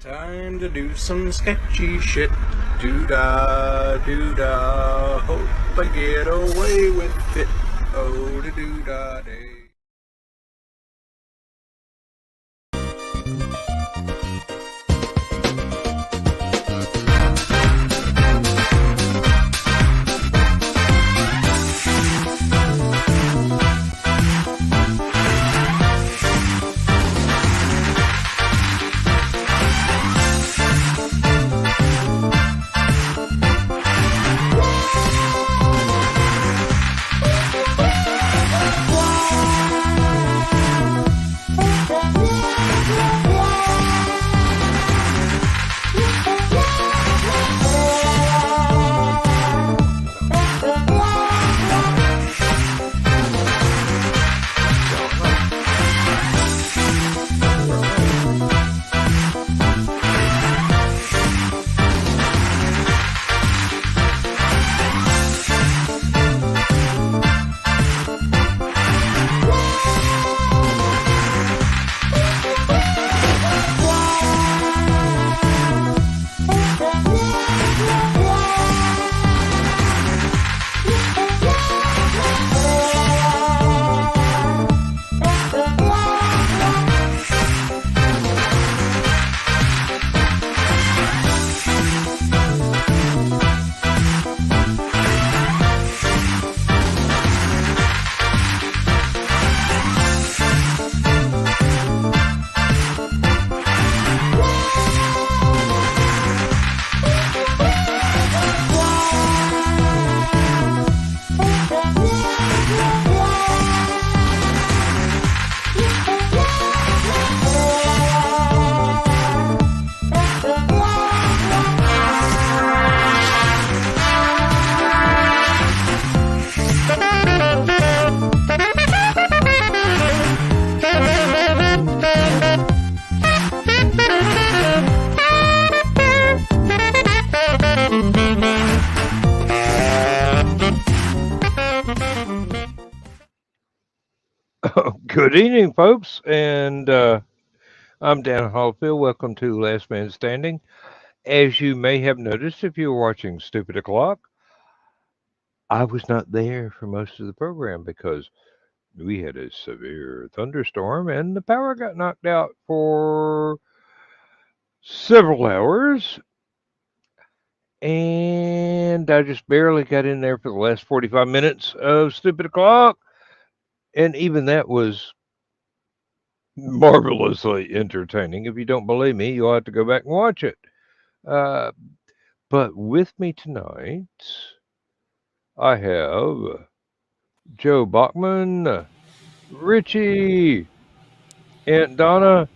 Time to do some sketchy shit. Doo-dah, doo-dah. Hope I get away with it. Oh, da doo-dah day. Good evening, folks, and I'm Dan Hollifield. Welcome to Last Man Standing. As you may have noticed, if you were watching Stupid O'Clock, I was not there for most of the program because we had a severe thunderstorm and the power got knocked out for several hours. And I just barely got in there for the last 45 minutes of Stupid O'Clock. And even that was marvelously entertaining. If you don't believe me, you'll have to go back and watch it. Uh, but with me tonight, I have Joe Bachman, Richie, Aunt Donna,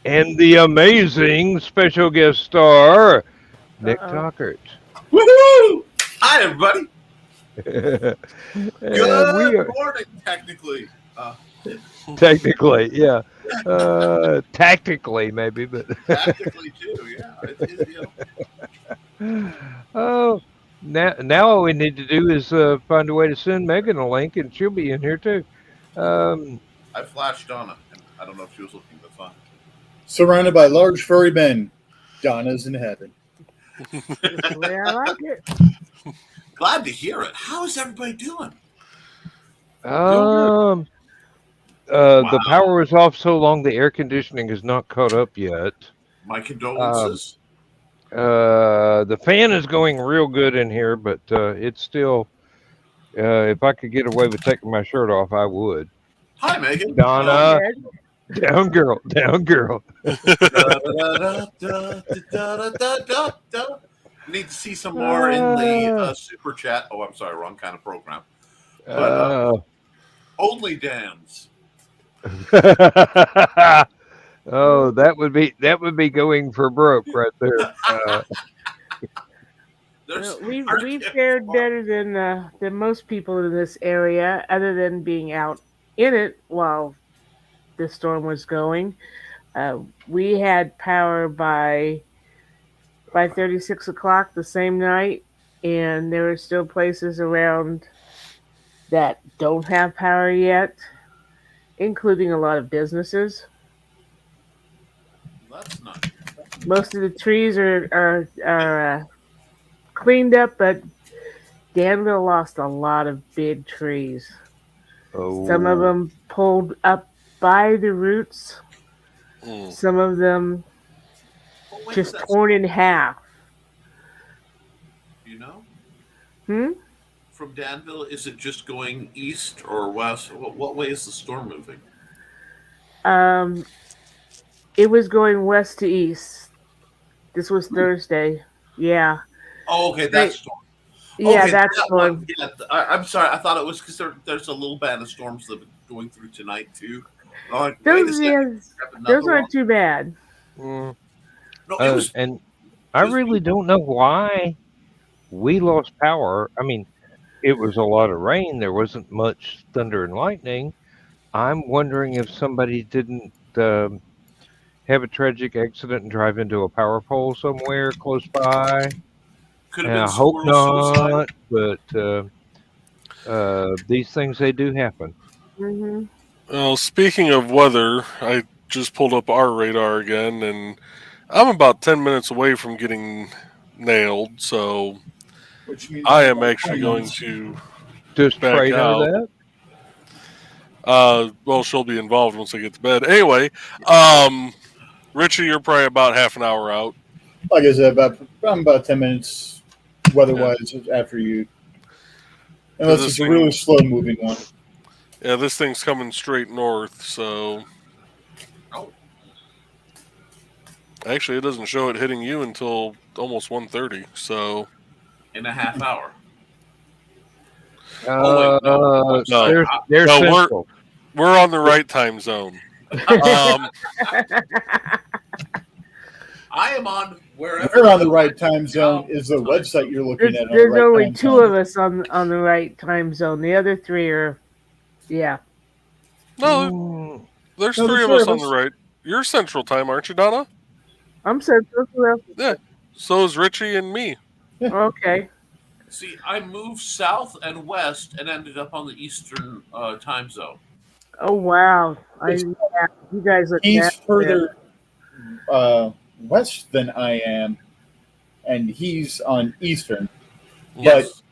and the amazing special guest star, Nick Tockert. Woohoo! Hi, everybody. And Good morning, technically. Technically, yeah. Tactically, maybe, but Tactically, too, yeah. oh, now all we need to do is find a way to send Megan a link, and she'll be in here too. I flashed Donna, and I don't know if she was looking, but fine. Surrounded by large furry men, Donna's in heaven. That's the way I like it. Glad to hear it. How is everybody doing? The power was off so long the air conditioning has not caught up yet. My condolences. The fan is going real good in here, but it's still. If I could get away with taking my shirt off, I would. Hi, Megan. Donna, down girl, down girl. Need to see some more in the super chat. Oh, I'm sorry, wrong kind of program. But, only Dan's. Oh, that would be going for broke right there. We've fared better than most people in this area, other than being out in it while the storm was going. We had power by 5:36 o'clock the same night, and there are still places around that don't have power yet, including a lot of businesses. That's not good. Most of the trees are cleaned up, but Danville lost a lot of big trees. Some of Oh, them pulled up by the roots. Mm. Some of them What way is just that torn in storm moving? half. You know, Hmm? from Danville, is it just going east or west? What way is the storm moving? Um, it was going west to east. This was Thursday. Yeah. Oh, okay, that Straight. storm. Yeah, Okay, that that one. storm. Yeah, I'm sorry. I thought it was because there's a little band of storms that have been going through tonight too. And I'm like, wait a Those, second, yeah, grab those another one. aren't too bad. mm. No, it was And I it was really don't know why we lost power. I mean, it was a lot of rain. There wasn't much thunder and lightning. I'm wondering if somebody didn't have a tragic accident and drive into a power pole somewhere close by. could have And been I hope squirrel suicide. not, but these things they do happen. Hmm. Well, speaking of weather, I just pulled up our radar again, and I'm about 10 minutes away from getting nailed, so which means I I'm am about actually 10 going minutes. to Just back pray her out. that. Well, she'll be involved once I get to bed. Anyway, Richie, you're probably about half an hour out. Like I said, I'm about 10 minutes Yeah, weather-wise after you, because unless it's a really slow-moving one. this thing's coming straight north, so Oh, actually it doesn't show it hitting you until almost 1:30. So in a half hour. Oh wait, no. I'm no, sorry. They're no, central. we're on the right time zone. Um, I am on wherever. We're on the right time zone is the website you're looking there's at on the there's right only time two zone. of us on the right time zone. The other three are, yeah. no, Mm, there's No, three there's of four us of on the us. right. You're Central Time, aren't you, Donna? I'm Central. Yeah. So is Richie and me. Okay. See, I moved south and west and ended up on the eastern time zone. Oh wow. Yeah, you guys look He's bad there. further west than I am, and he's on Eastern. But Yes.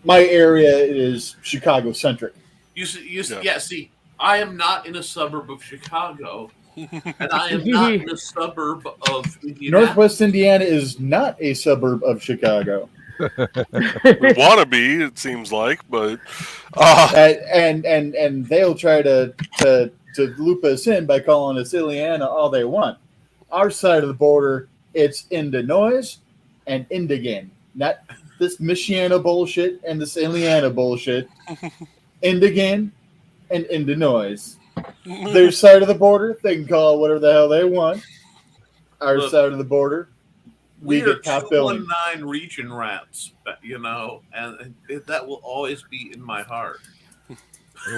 my area is Chicago centric. Yeah. Yeah. See, I am not in a suburb of Chicago, and I am not in a suburb of Indianapolis. Northwest Indiana is not a suburb of Chicago. We want to be, it seems like, but And they'll try to loop us in by calling us Ileana all they want. Our side of the border, it's Illinois and Indigan, not this Michiana bullshit and this Ileana bullshit. Indigan and Illinois. Their side of the border, they can call it whatever the hell they want. Our Look, side of the border, we we are get top billing. 219 region rats, and that will always be in my heart.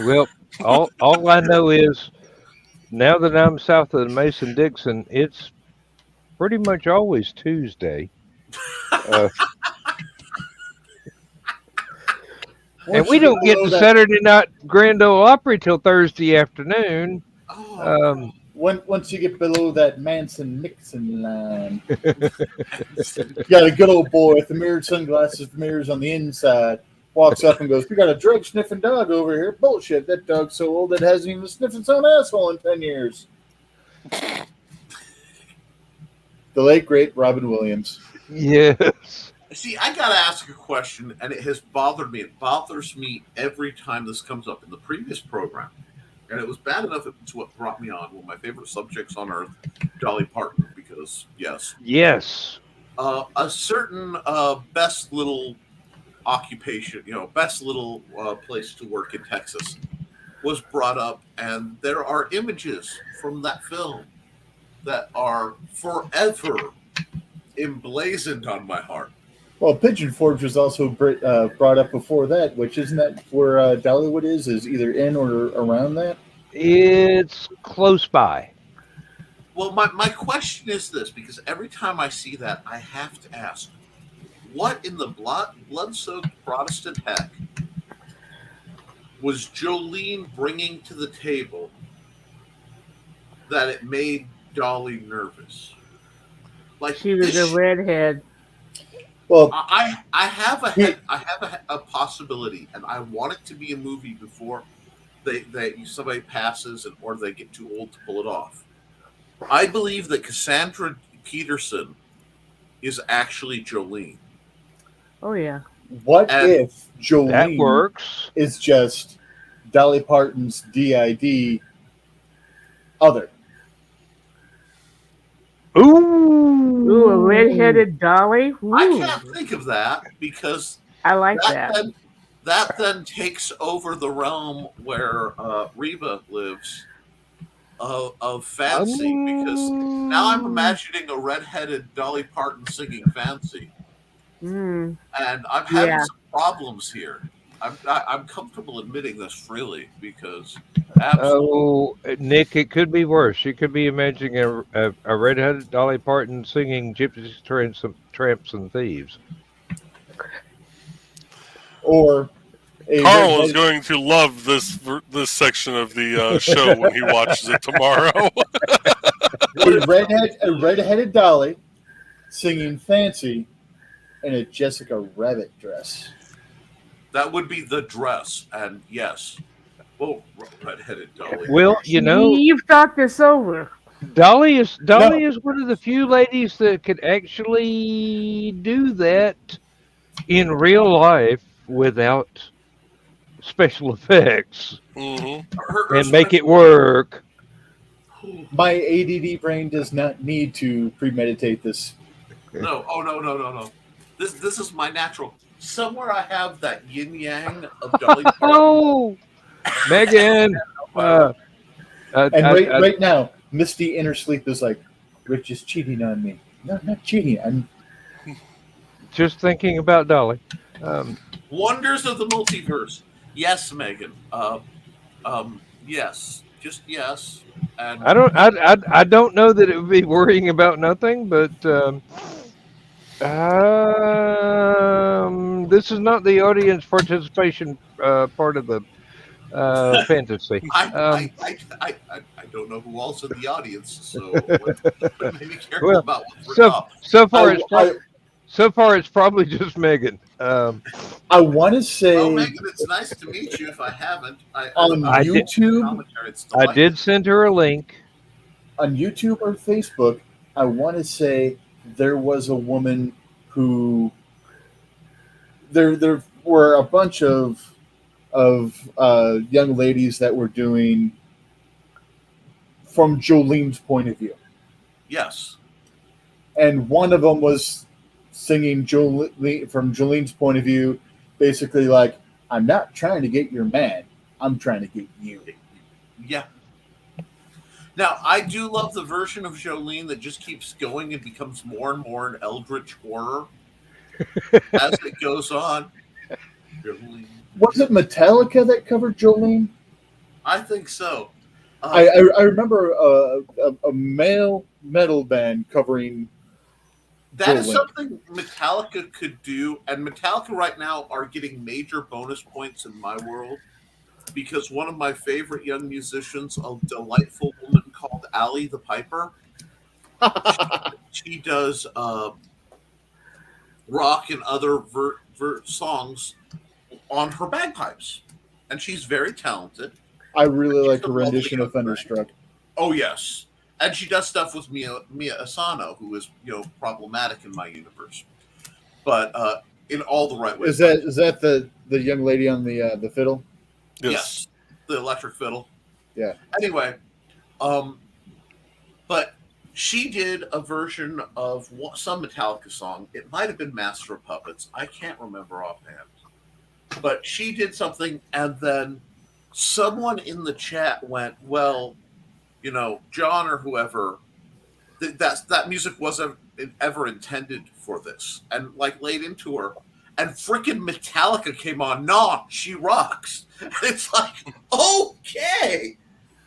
well, all I know is now that I'm south of the Mason Dixon, it's pretty much always Tuesday. Uh, and we don't get to Saturday night Grand Ole Opry till Thursday afternoon. Oh, Once you get below that Manson-Nixon line, you got a good old boy with the mirrored sunglasses, mirrors on the inside, walks up and goes, "We got a drug-sniffing dog over here." Bullshit, that dog's so old it hasn't even sniffed its own asshole in 10 years. The late, great Robin Williams. Yes. see, I gotta ask a question, and it has bothered me. It bothers me every time this comes up in the previous program. And it was bad enough it's what brought me on. One of my favorite subjects on earth, Dolly Parton, because, yes. Yes. A certain best little occupation, best little place to work in Texas was brought up. And there are images from that film that are forever emblazoned on my heart. Well, Pigeon Forge was also brought up before that, which isn't that where Dollywood is either in or around that? It's close by. Well, my question is this, because every time I see that, I have to ask, what in the blood-soaked Protestant heck was Jolene bringing to the table that it made Dolly nervous? Like She was a this, redhead. Well, I have a He- head, I have a possibility, and I want it to be a movie before somebody passes and or they get too old to pull it off. I believe that Cassandra Peterson is actually Jolene, Oh yeah. what and if That Jolene works. is just Dolly Parton's DID other? Ooh, a Ooh. redheaded dolly. I Ooh, can't think of that because I like that that. then that then takes over the realm where Reba lives of fancy because now I'm imagining a redheaded Dolly Parton singing fancy, Mm, and I'm having yeah. some problems here. I'm comfortable admitting this freely because absolutely Oh, Nick, it could be worse. You could be imagining a redheaded Dolly Parton singing gypsies, tramps, and thieves. Or a Carl is redheaded, going to love this section of the show when he watches it tomorrow. a redheaded Dolly singing fancy in a Jessica Rabbit dress. that would be the dress, and yes, well, redheaded Dolly. Well, You've thought this over. Dolly is No, one of the few ladies that could actually do that in real life without special effects hmm and make it work. my ADD brain does not need to premeditate this. No, oh no. This is my natural. Somewhere I have that yin yang of Dolly Parton. Oh, Megan. Uh, And I, right now, Misty inner sleep is like, Rich is cheating on me. No, not cheating. I'm just thinking about Dolly. Wonders of the multiverse. Yes, Megan. Yes, just yes. And I don't know that it would be worrying about nothing, but this is not the audience participation part of the fantasy. I don't know who else in the audience, so but maybe careful Well, about what's written so up. so far I, so far it's probably just Megan. I want to say Well, Megan, it's nice to meet you. If I haven't, on I did- YouTube, commentary, it's I delightful. did send her a link. on YouTube or Facebook, I want to say there was a woman who there were a bunch of young ladies that were doing from Jolene's point of view, Yes. and one of them was singing Jolene from Jolene's point of view, basically like, "I'm not trying to get your man, I'm trying to get you." Yeah. Now, I do love the version of Jolene that just keeps going and becomes more and more an eldritch horror as it goes on. Jolene. Was it Metallica that covered Jolene? I think so. I remember a male metal band covering. That is Jolene. something Metallica could do, and Metallica right now are getting major bonus points in my world because one of my favorite young musicians, a delightful woman called Allie the Piper, she does rock and other songs on her bagpipes, and she's very talented. I really like a her lovely rendition of young man. Thunderstruck. Oh yes, and she does stuff with Mia Asano, who is problematic in my universe, but in all the right ways. Is that the young lady on the fiddle? Yes, the electric fiddle. Yeah. Anyway, but she did a version of some Metallica song. It might have been Master of Puppets. I can't remember offhand. But she did something, and then someone in the chat went, "Well, John or whoever, that music wasn't ever intended for this," and laid into her. And freaking Metallica came on. Nah, she rocks. And it's like, okay.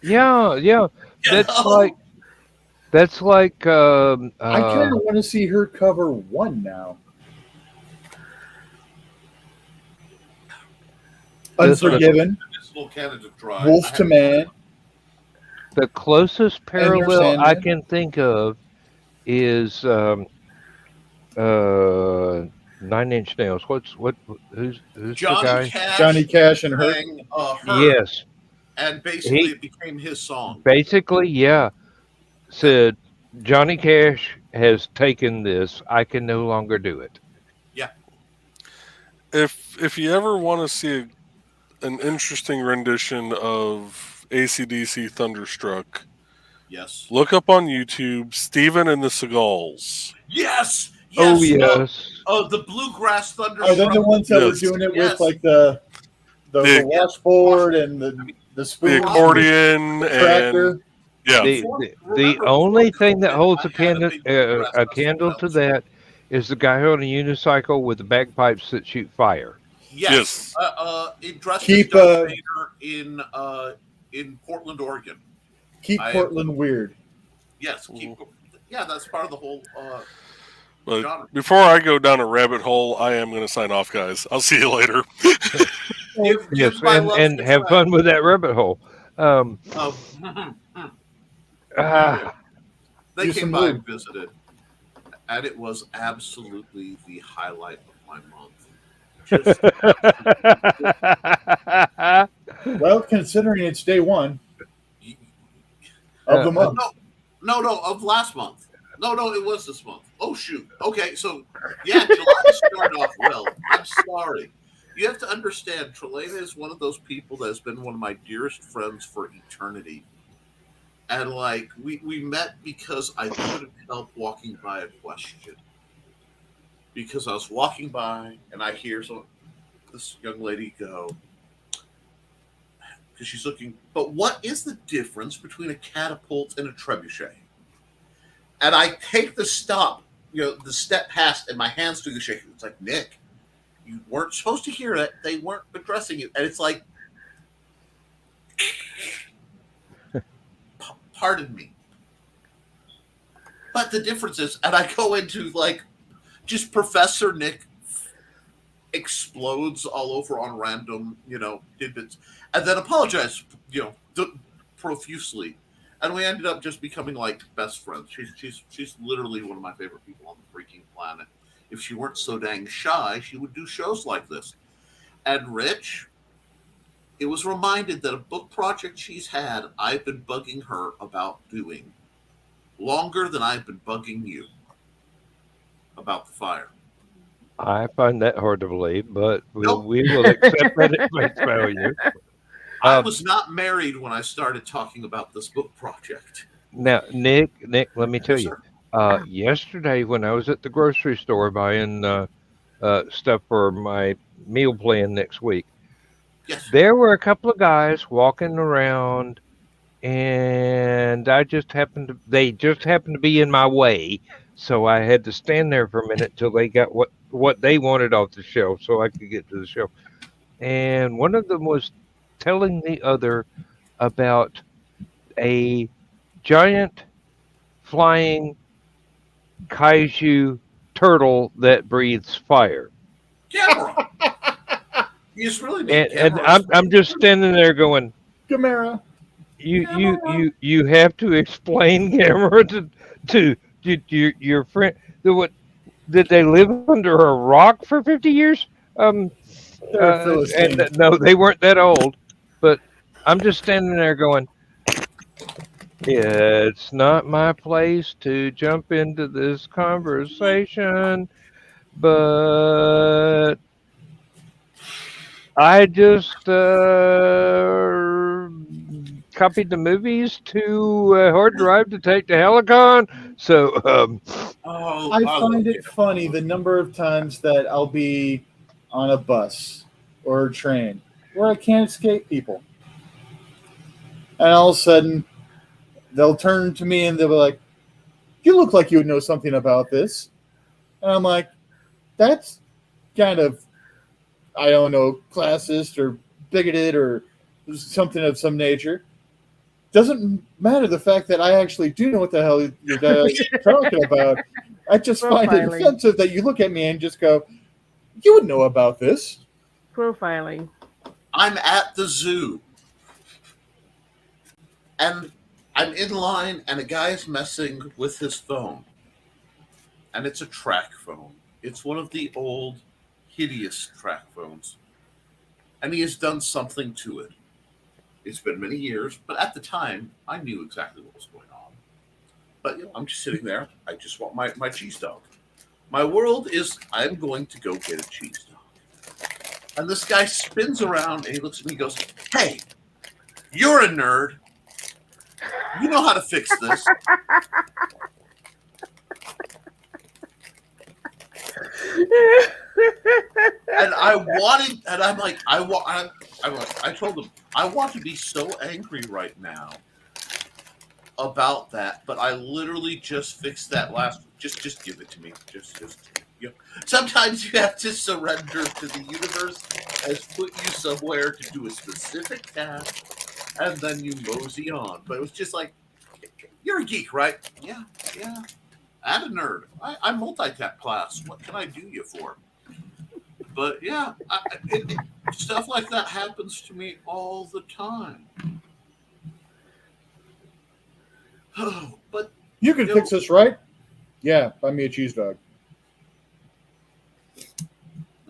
Yeah. That's know? like I kind of want to see her cover one now. Unforgiven, Medicinal Canada Dry. Wolf to Man. the closest parallel I Sandman. can think of is uh 9 Inch Nails. Who's the Johnny guy? Cash Johnny Cash and Hurt. sang Hurt, Yes, and basically he it became his song. basically, yeah, Yep. said Johnny Cash has taken this. I can no longer do it. Yeah. If you ever want to see an interesting rendition of AC/DC Thunderstruck, Yes. look up on YouTube Steven and the Seagulls. Yes. Oh Yes. yes, The bluegrass thunder. Are they the ones that were Yes. doing it Yes. with like the The- washboard and the The spoon, accordion the and tractor? yeah, the Remember only before thing that COVID, holds I had a big bluegrass a festival candle to was- that is the guy on a unicycle with the bagpipes that shoot fire. Yes. It dressed Keep, as Darth Vader in Portland, Oregon. Keep I- Portland weird. Yes. Yeah, that's part of the whole but genre. before I go down a rabbit hole, I am going to sign off, guys. I'll see you later. Give Yes, my love and to have Fred. fun with that rabbit hole. Oh, Ah, they Do came some by lube. and visited, and it was absolutely the highlight of my month. Just Well, considering it's day one of the month. no, of last month. No, it was this month. Oh shoot. Okay, so yeah, July started off well. I'm sorry. You have to understand, Trelena is one of those people that has been one of my dearest friends for eternity. And like we met because I couldn't help walking by a question. Because I was walking by and I hear this young lady go, because she's looking, but what is the difference between a catapult and a trebuchet? And I take the step past, and my hands do the shaking. It's like, Nick, you weren't supposed to hear it. They weren't addressing you. And it's like, pardon me. But the difference is, and I go into like, just Professor Nick explodes all over on random, tidbits, and then apologize, profusely. And we ended up just becoming like best friends. She's literally one of my favorite people on the freaking planet. If she weren't so dang shy, she would do shows like this. And Rich, it was reminded that a book project she's had, I've been bugging her about doing longer than I've been bugging you about the fire. I find that hard to believe, but Nope. we will accept that at face value. I was not married when I started talking about this book project. Now, Nick, let me tell Yes, you. sir. Yesterday, when I was at the grocery store buying stuff for my meal plan next week, Yes. there were a couple of guys walking around, and they just happened to be in my way, so I had to stand there for a minute till they got what they wanted off the shelf, so I could get to the shelf. And one of them was telling the other about a giant flying kaiju turtle that breathes fire. Camera. You just really need And cameras. I'm just standing there going, Gamera. you have to explain, camera, to your friend. What did they live under a rock for 50 years? They're Philistine. And no, they weren't that old. But I'm just standing there going, it's not my place to jump into this conversation, but I just copied the movies to a hard drive to take to Hallowcon. So, Oh, I love find it it. funny the number of times that I'll be on a bus or a train where I can't escape people. And all of a sudden, they'll turn to me and they'll be like, you look like you would know something about this. And I'm like, that's kind of, I don't know, classist or bigoted or something of some nature. Doesn't matter the fact that I actually do know what the hell you're talking about. I just find it Profiling. offensive that you look at me and just go, you would know about this. Profiling. I'm at the zoo. And I'm in line, and a guy is messing with his phone. and it's a track phone. It's one of the old, hideous track phones, and he has done something to it. It's been many years, but at the time, I knew exactly what was going on. But I'm just sitting there. I just want my cheese dog. My world is I'm going to go get a cheese dog. And this guy spins around and he looks at me and goes, "Hey, you're a nerd. You know how to fix this." And I wanted, and I'm like, I told him, I want to be so angry right now about that, but I literally just fixed that last. Just give it to me. Just Sometimes you have to surrender to the universe has put you somewhere to do a specific task, and then you mosey on. But it was just like, you're a geek, right? Yeah. I'm a nerd. I'm multi-tap class. What can I do you for? But yeah, stuff like that happens to me all the time. Oh, but You can fix this, right? Yeah, buy me a cheese dog.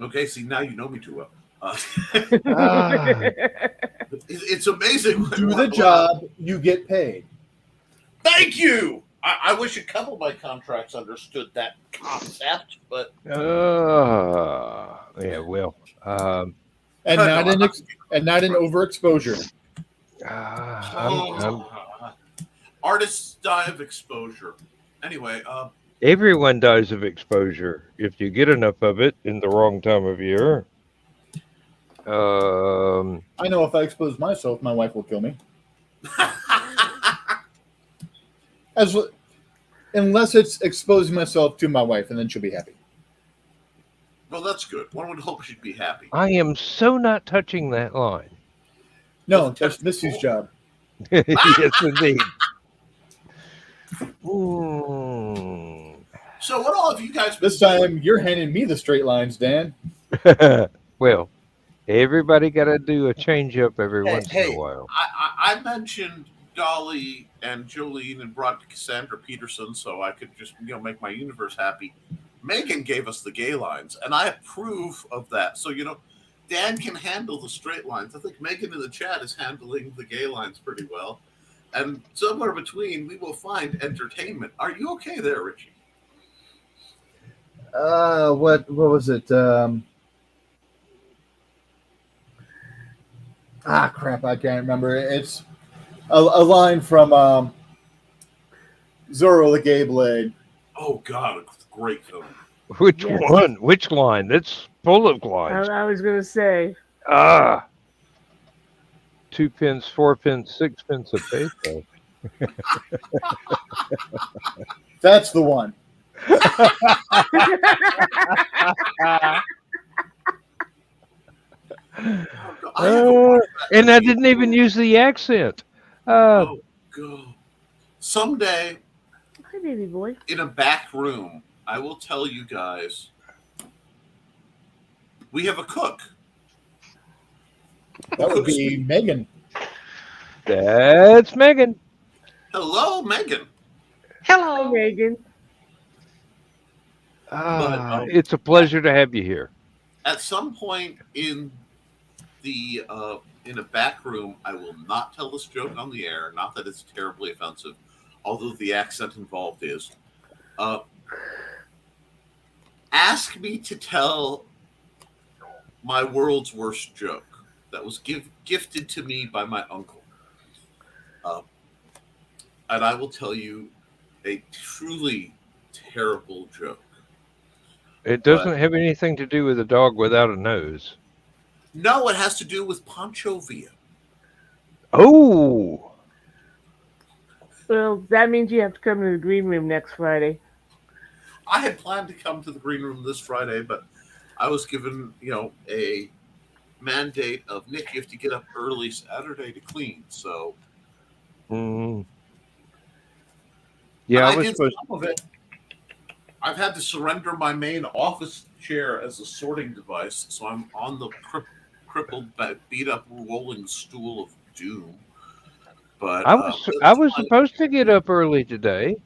okay, see, now you know me too well. Ah, It's amazing. Do the job, you get paid. Thank you. I wish a couple of my contracts understood that concept, but yeah, well, And not in overexposure. I'm artists die of exposure. Anyway, everyone dies of exposure if you get enough of it in the wrong time of year. I know if I expose myself, my wife will kill me. Unless it's exposing myself to my wife, and then she'll be happy. well, that's good. One would hope she'd be happy. I am so not touching that line. No, that's Missy's job. Yes, indeed. Mm. So, what all have you guys? This time, you're handing me the straight lines, Dan. Well, everybody got to do a change up every once in a while. I mentioned Dolly and Jolene and brought Cassandra Peterson so I could just make my universe happy. Megan gave us the gay lines, and I approve of that. So Dan can handle the straight lines. I think Megan in the chat is handling the gay lines pretty well, and somewhere between we will find entertainment. Are you okay there, Richie? What was it? Crap, I can't remember. It's a line from Zorro the Gay Blade. Oh God, a great film. Which Yes. one? Which line? That's full of lines. I was going to say. 2 pence, 4 pence, 6 pence a peso. That's the one. And I didn't even use the accent. Oh God! Someday, Hi, baby boy. in a back room, I will tell you guys. We have a cook. That would be Megan. That's Megan. Hello, Megan. Hi, Megan. It's a pleasure to have you here. At some point in the in a back room, I will not tell this joke on the air. Not that it's terribly offensive, although the accent involved is. Ask me to tell my world's worst joke that was gifted to me by my uncle, and I will tell you a truly terrible joke. It doesn't have anything to do with a dog without a nose. No, it has to do with Panchovia. Oh, Well, that means you have to come to the green room next Friday. I had planned to come to the green room this Friday, but I was given, a mandate of Nick, you have to get up early Saturday to clean. So, yeah, I I was did supposed. some of it. I've had to surrender my main office chair as a sorting device, so I'm on the crippled, beat up, rolling stool of doom. But I was supposed to get up early today,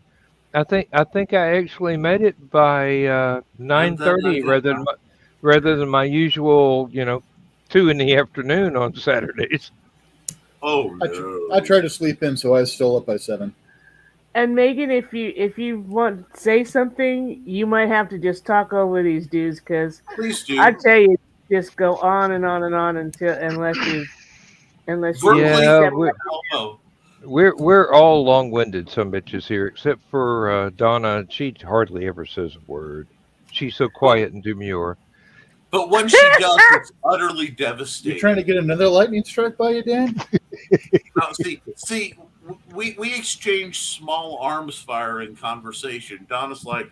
I think I actually made it by And then 9:30 rather than my usual 2 in the afternoon on Saturdays. oh I no. tried to sleep in, so I was still up by 7. And Megan, if you want to say something, you might have to just talk over these dudes because Please I do. tell you, just go on and on and on until unless you Verbally, Yeah, step. hell no. we're all long-winded some bitches here, except for Donna. She hardly ever says a word. She's so But quiet and demure. but when she does, it's utterly You trying to devastating. get another lightning strike by you, Dan? Now, see, we exchange small arms fire in conversation. Donna's like,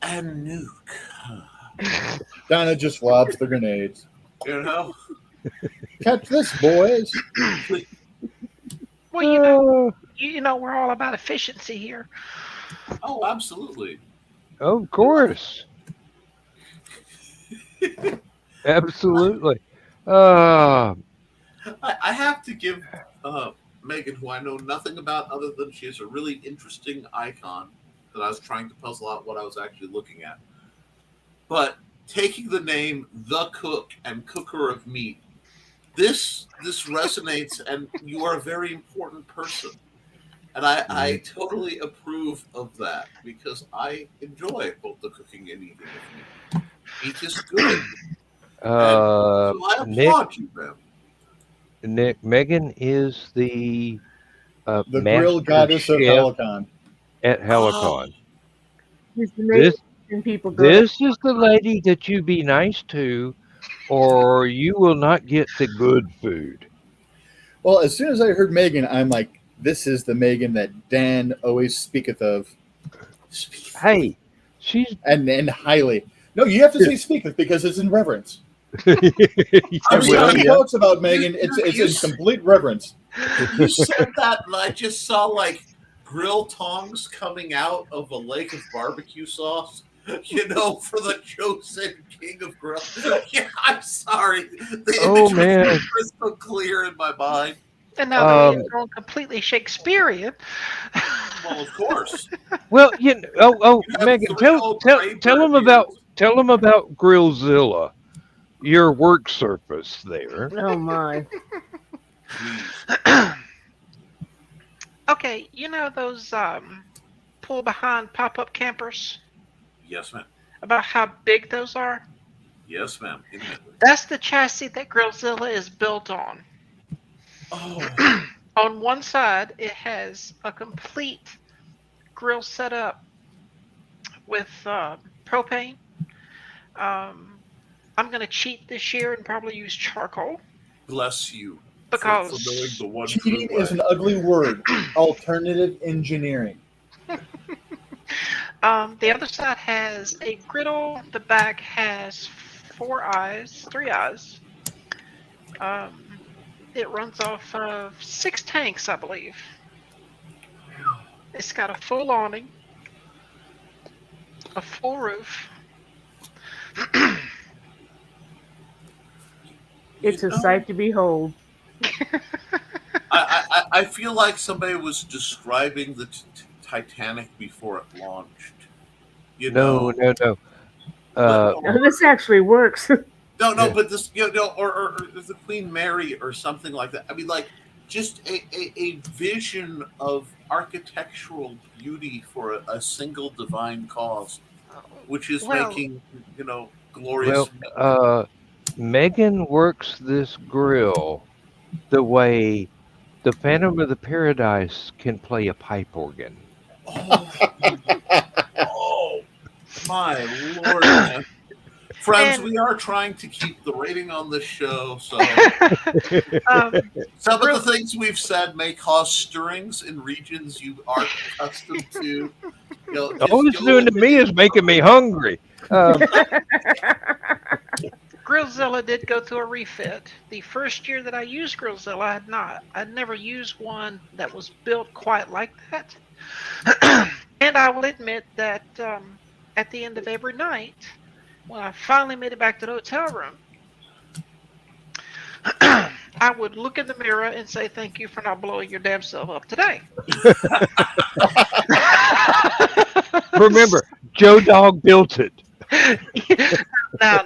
and nuke, Donna just lobs the grenades. you know. Catch this, boys. Well, Uh, we're all about efficiency here. Oh, absolutely. of course, absolutely. Uh, I have to give Megan, who I know nothing about other than she has a really interesting icon that I was trying to puzzle out what I was actually looking at. But taking the name The Cook and Cooker of Meat, this resonates, and you are a very important person. And I totally approve of that because I enjoy both the cooking and eating of meat. Meat is good. And so I Nick, applaud you, man. Megan is the The grill master goddess of chef Hallowcon. at Oh, Hallowcon. Just This making people go to. this is the lady that you be nice to, or you will not get the good food. Well, as soon as I heard Megan, I'm like, this is the Megan that Dan always speaketh of. Hey, she's And highly. No, you have to say speaketh because it's in reverence. I I'm Every time will, sorry. he yeah. talks about Megan, it's in complete reverence. You said that, and I just saw like grill tongs coming out of a lake of barbecue sauce. For the chosen king of grill. Yeah, I'm sorry. The Oh image was man. crystal clear in my mind. And now that we Um. have gone completely Shakespearean, Well, of course. Well, You have Megan, three old tell Graybeard them about ears. Grillzilla, your work surface there. Oh my! Please. okay, those pull behind pop up campers Yes, ma'am. about how big those are? Yes, ma'am. Intimately. That's the chassis that Grillzilla is built on. Oh. On one side, it has a complete grill setup with propane. I'm going to cheat this year and probably use charcoal Bless you for knowing because the one Cheating true way. is an ugly word. Alternative engineering. the other side has a griddle. The back has three eyes. It runs off of 6 tanks, I believe. It's got a full awning, a full roof. It's a sight to behold. I feel like somebody was describing the Titanic before it launched. No. But, This actually works. no, but this, or the Queen Mary or something like that. I mean, like, just a vision of architectural beauty for a single divine cause, which is making, glorious. Well, Megan works this grill the way the Phantom of the Paradise can play a pipe organ. Oh, my Lord. Man. Friends, And- we are trying to keep the rating on this show, so um, some of the things we've said may cause stirrings in regions you aren't accustomed to. All it's doing to me is making me hungry. Grillzilla did go through a refit. The first year that I used Grillzilla, I had not. I'd never used one that was built quite like that. And I will admit that at the end of every night, when I finally made it back to the hotel room, I would look in the mirror and say, "Thank you for not blowing your damn self up today." Remember, Joe Dog built it. Now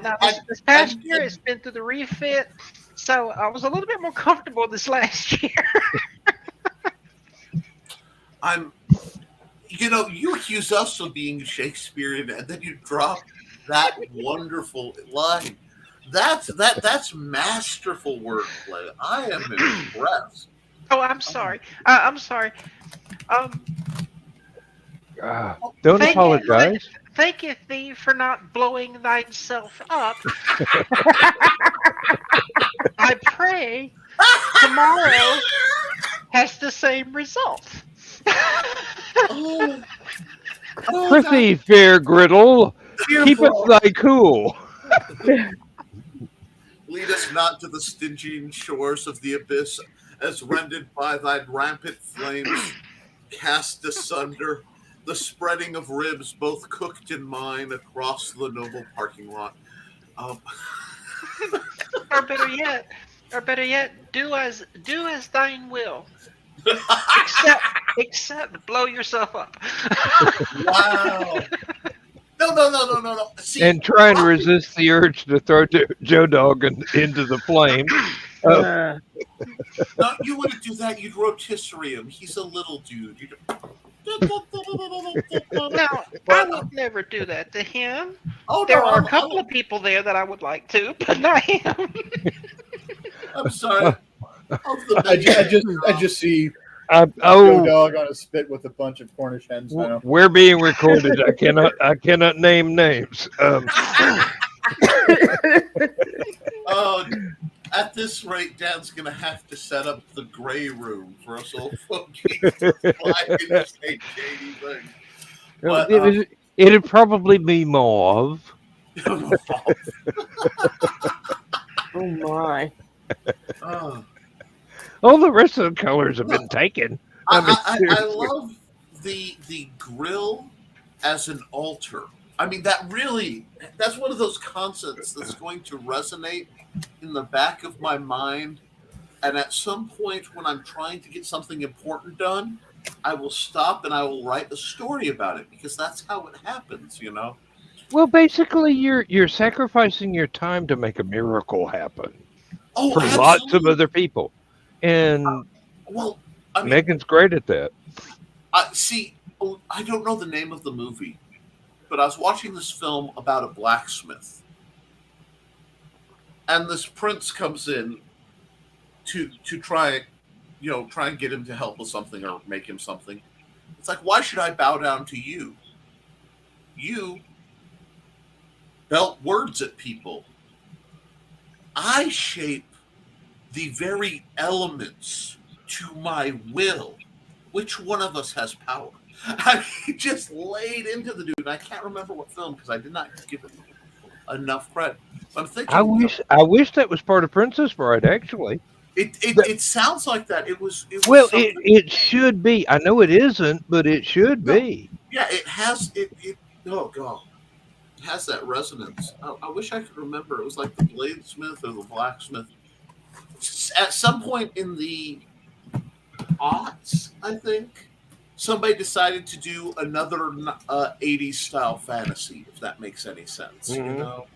this past I- year it's been through the refit, so I was a little bit more comfortable this last year. you accuse us of being Shakespearean, and then you drop that wonderful line. That's masterful wordplay. I am impressed. Oh, I'm sorry. I'm sorry. Um, Don't thank apologize. thank thee for not blowing thyself up. I pray tomorrow has the same result. Oh, oh, Prithee, fair griddle, keepeth fearful. thy cool. Lead us not to the stygian shores of the abyss, as rended by thy rampant flames, cast asunder the spreading of ribs, both cooked in mine, across the noble parking lot. Um, or better yet, do as thine will. Except blow yourself up. wow. No. See, And trying to Rocky- resist the urge to throw Joe Dog into the flame. Uh, No, you wouldn't do that. You'd rotisserie him. He's a little dude. Now, I would never do that to him. Oh There no, are a couple of people there that I would like to, but not him. I'm sorry. I just see Joe Oh, Dog on a spit with a bunch of Cornish hens now. we're being recorded. I cannot name names. Oh, at this rate, Dan's gonna have to set up the gray room for us old folks to fly in the same shady thing. But, It'd probably be mauve. oh my. All the rest of the colors have been taken. I love the grill as an altar. I mean, that's one of those concepts that's going to resonate in the back of my mind. And at some point when I'm trying to get something important done, I will stop and I will write a story about it, because that's how it happens, you know? Well, basically, you're sacrificing your time to make a miracle happen Oh, for absolutely. lots of other people, and Well, I mean, Megan's great at that. I don't know the name of the movie, but I was watching this film about a blacksmith, and this prince comes in to try and get him to help with something or make him something. It's like, why should I bow down to you? You belt words at people. I shape the very elements to my will. Which one of us has power? I just laid into the dude. I can't remember what film, because I did not give it enough credit. I'm thinking. I wish that was part of Princess Bride. Actually, it sounds like that. It was well, something- it should be. I know it isn't, but it should be. Yeah, it has it. Oh god, it has that resonance. I wish I could remember. It was like the bladesmith or the blacksmith. At some point in the aughts, I think, somebody decided to do another 80s style fantasy, if that makes any sense. Mhm. You know,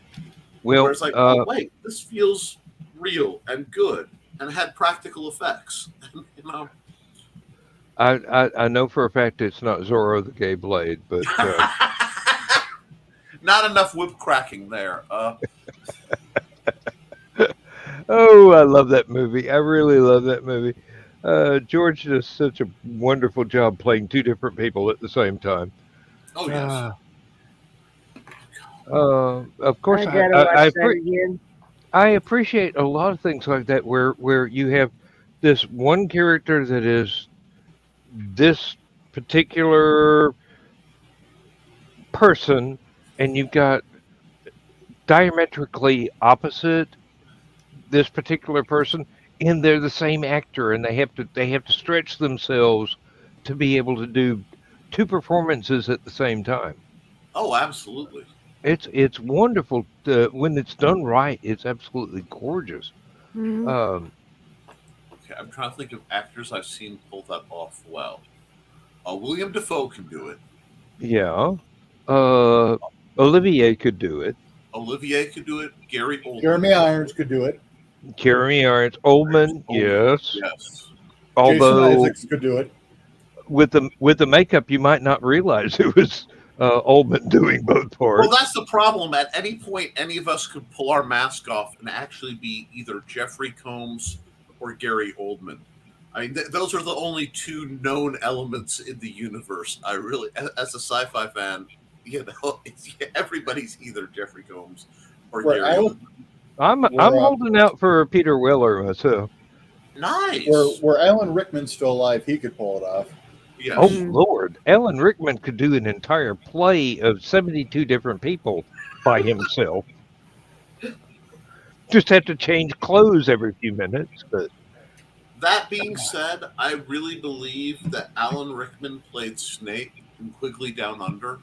Well, where it's like, oh wait, this feels real and good and had practical effects. You know. I know for a fact it's not Zorro the Gay Blade, but Not enough whip cracking there. oh, I love that movie. I really love that movie. George does such a wonderful job playing two different people at the same time. Oh yes. Of course, I gotta watch that again. I appreciate a lot of things like that where you have this one character that is this particular person, and you've got diametrically opposite this particular person, and they're the same actor, and they have to stretch themselves to be able to do two performances at the same time. Oh, absolutely. It's wonderful when it's done right. It's absolutely gorgeous. Mhm. Okay, I'm trying to think of actors I've seen pull that off well. William Dafoe can do it. Yeah. Olivier could do it. Olivier could do it. Gary Oldman. Jeremy Irons could do it. Jeremy Irons, Oldman, yes. Yes. Jason Although Isaacs could do it. with the makeup, you might not realize it was Oldman doing both Well, parts. that's the problem. At any point, any of us could pull our mask off and actually be either Jeffrey Combs or Gary Oldman. I mean, those are the only two known elements in the universe. I really, as a sci-fi fan, everybody's either Jeffrey Combs or Where Gary Alan, Oldman. I'm holding out for Peter Weller myself. Nice. where Alan Rickman's still alive, he could pull it off. Yes. Oh Lord, Alan Rickman could do an entire play of 72 different people by himself. Just have to change clothes every few minutes, but That being said, I really believe that Alan Rickman played Snape in Quigley Down Under.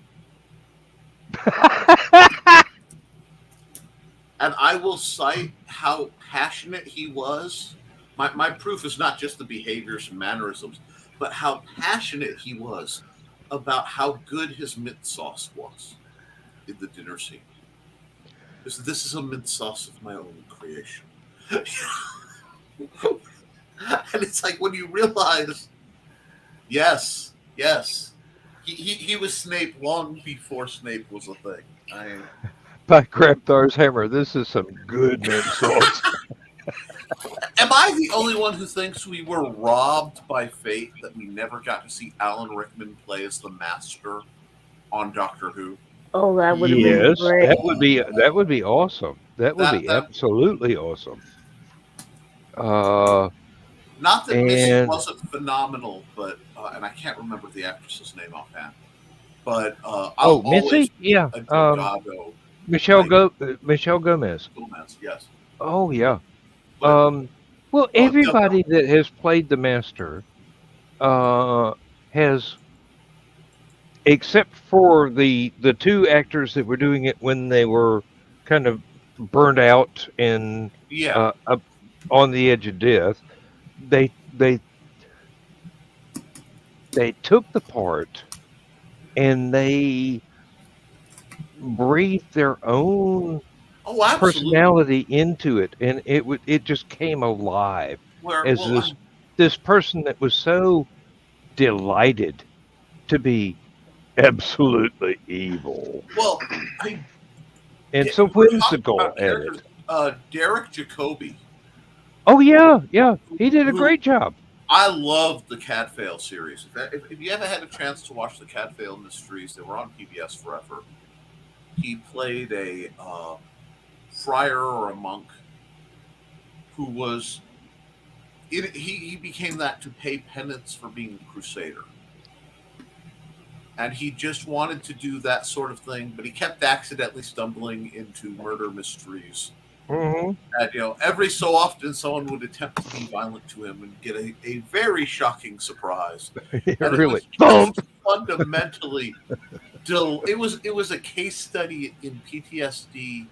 And I will cite how passionate he was. My proof is not just the behaviors and mannerisms, but how passionate he was about how good his mint sauce was in the dinner scene. This is a mint sauce of my own creation. And it's like when you realize, yes, he was Snape long before Snape was a thing. by Crapthar's hammer, this is some good mint sauce. Am I the only one who thinks we were robbed by fate that we never got to see Alan Rickman play as the Master on Doctor Who? Oh, that would have been Yes, great. that would be awesome. That would be absolutely awesome. Not that Missy And- wasn't phenomenal, but and I can't remember the actress's name offhand. But I'll Missy, always yeah, Delgado Michelle like- Gomez. Gomez, yes. Oh yeah. But, Well, everybody that has played the Master has, except for the two actors that were doing it when they were kind of burned out and yeah, up on the edge of death, they took the part and they breathed their own oh, absolutely. personality into it, and it just came alive as this person that was so delighted to be absolutely evil and so whimsical at it. Derek Jacobi. Oh yeah, he did a great job. I love the Cadfael series. If you ever had a chance to watch the Cadfael Mysteries, they were on PBS forever. He played a friar or a monk who was he became that to pay penance for being a crusader, and he just wanted to do that sort of thing, but he kept accidentally stumbling into murder mysteries. Mm-hmm. And every so often someone would attempt to be violent to him and get a very shocking surprise. And Really, it was just fundamentally it was a case study in PTSD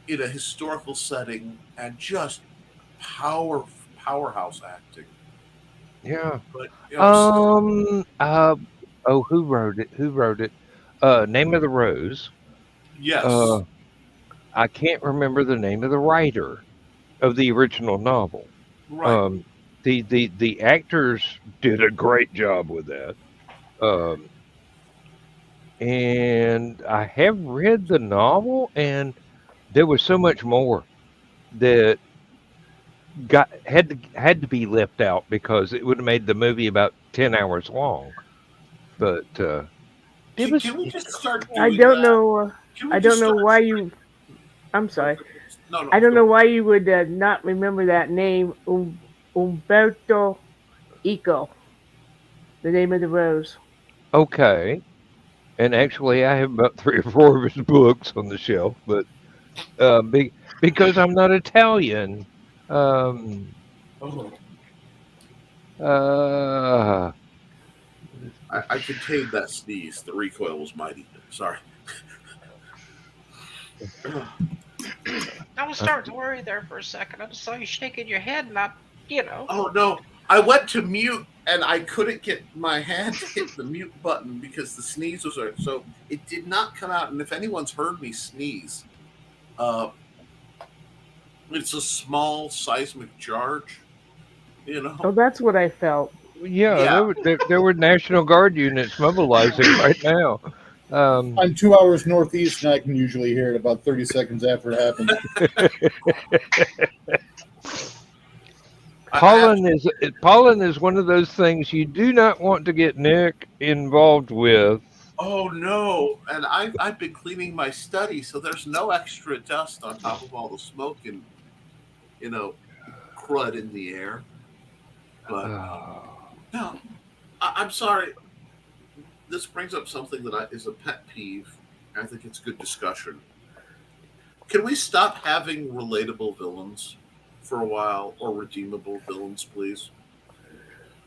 in a historical setting and just powerhouse acting. yeah. But Who wrote it? Name of the Rose. yes, I can't remember the name of the writer of the original novel. right. The actors did a great job with that. And I have read the novel, and there was so much more that had to be left out because it would have made the movie about 10 hours long. But Can we just start doing I don't that? know. Can we I just don't know start- why you. I'm sorry. No, I don't know why you would not remember that name, Umberto Eco. The Name of the Rose. okay. And actually, I have about 3 or 4 of his books on the shelf, but because I'm not Italian, Oh. I contained that sneeze. The recoil was mighty. Sorry. I was starting to worry there for a second. I just saw you shaking your head, and Oh no! I went to mute and I couldn't get my hand to hit the mute button because the sneeze was there. So it did not come out. And if anyone's heard me sneeze, it's a small seismic charge, you know? Oh, that's what I felt. Yeah, Yeah. there were National Guard units mobilizing right now. I'm 2 hours northeast, and I can usually hear it about 30 seconds after it happens. Pollen is one of those things you do not want to get Nick involved with. Oh no! And I've been cleaning my study, so there's no extra dust on top of all the smoke and crud in the air. But no, I'm sorry. This brings up something that is a pet peeve. I think it's good discussion. Can we stop having relatable villains for a while, or redeemable villains, please?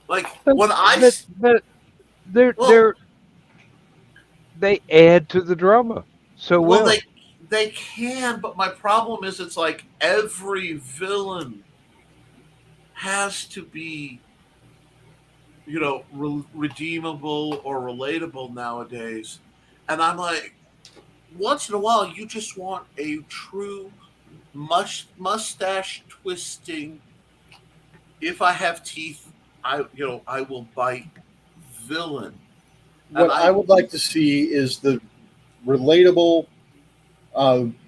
Like when they add to the drama so well. They can, but my problem is it's like every villain has to be, redeemable or relatable nowadays. And I'm like, once in a while, you just want a true mustache twisting. If I have teeth, I will bite villain. What I would like to see is the relatable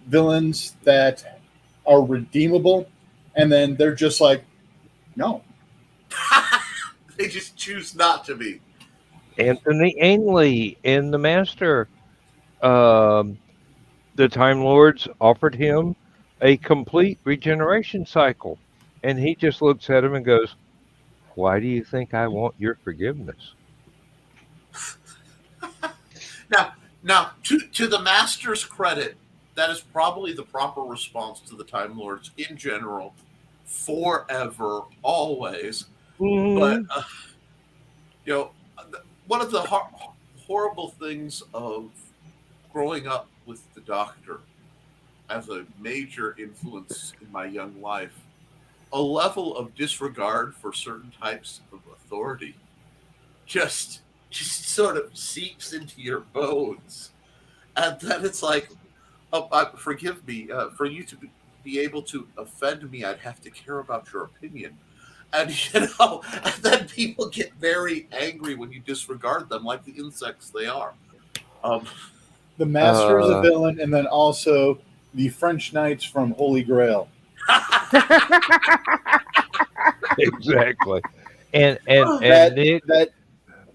villains that are redeemable, and then they're just like, no. They just choose not to be. Anthony Ainley in The Master. The Time Lords offered him a complete regeneration cycle, and he just looks at him and goes, "Why do you think I want your forgiveness?" Now, to the Master's credit, that is probably the proper response to the Time Lords in general, forever, always. Mm-hmm. But one of the horrible things of growing up with the Doctor as a major influence in my young life, a level of disregard for certain types of authority just sort of seeps into your bones. And then it's like, forgive me, for you to be able to offend me, I'd have to care about your opinion. And, and then people get very angry when you disregard them like the insects they are. The Master is a villain, and then also the French Knights from Holy Grail. Exactly. And Nick,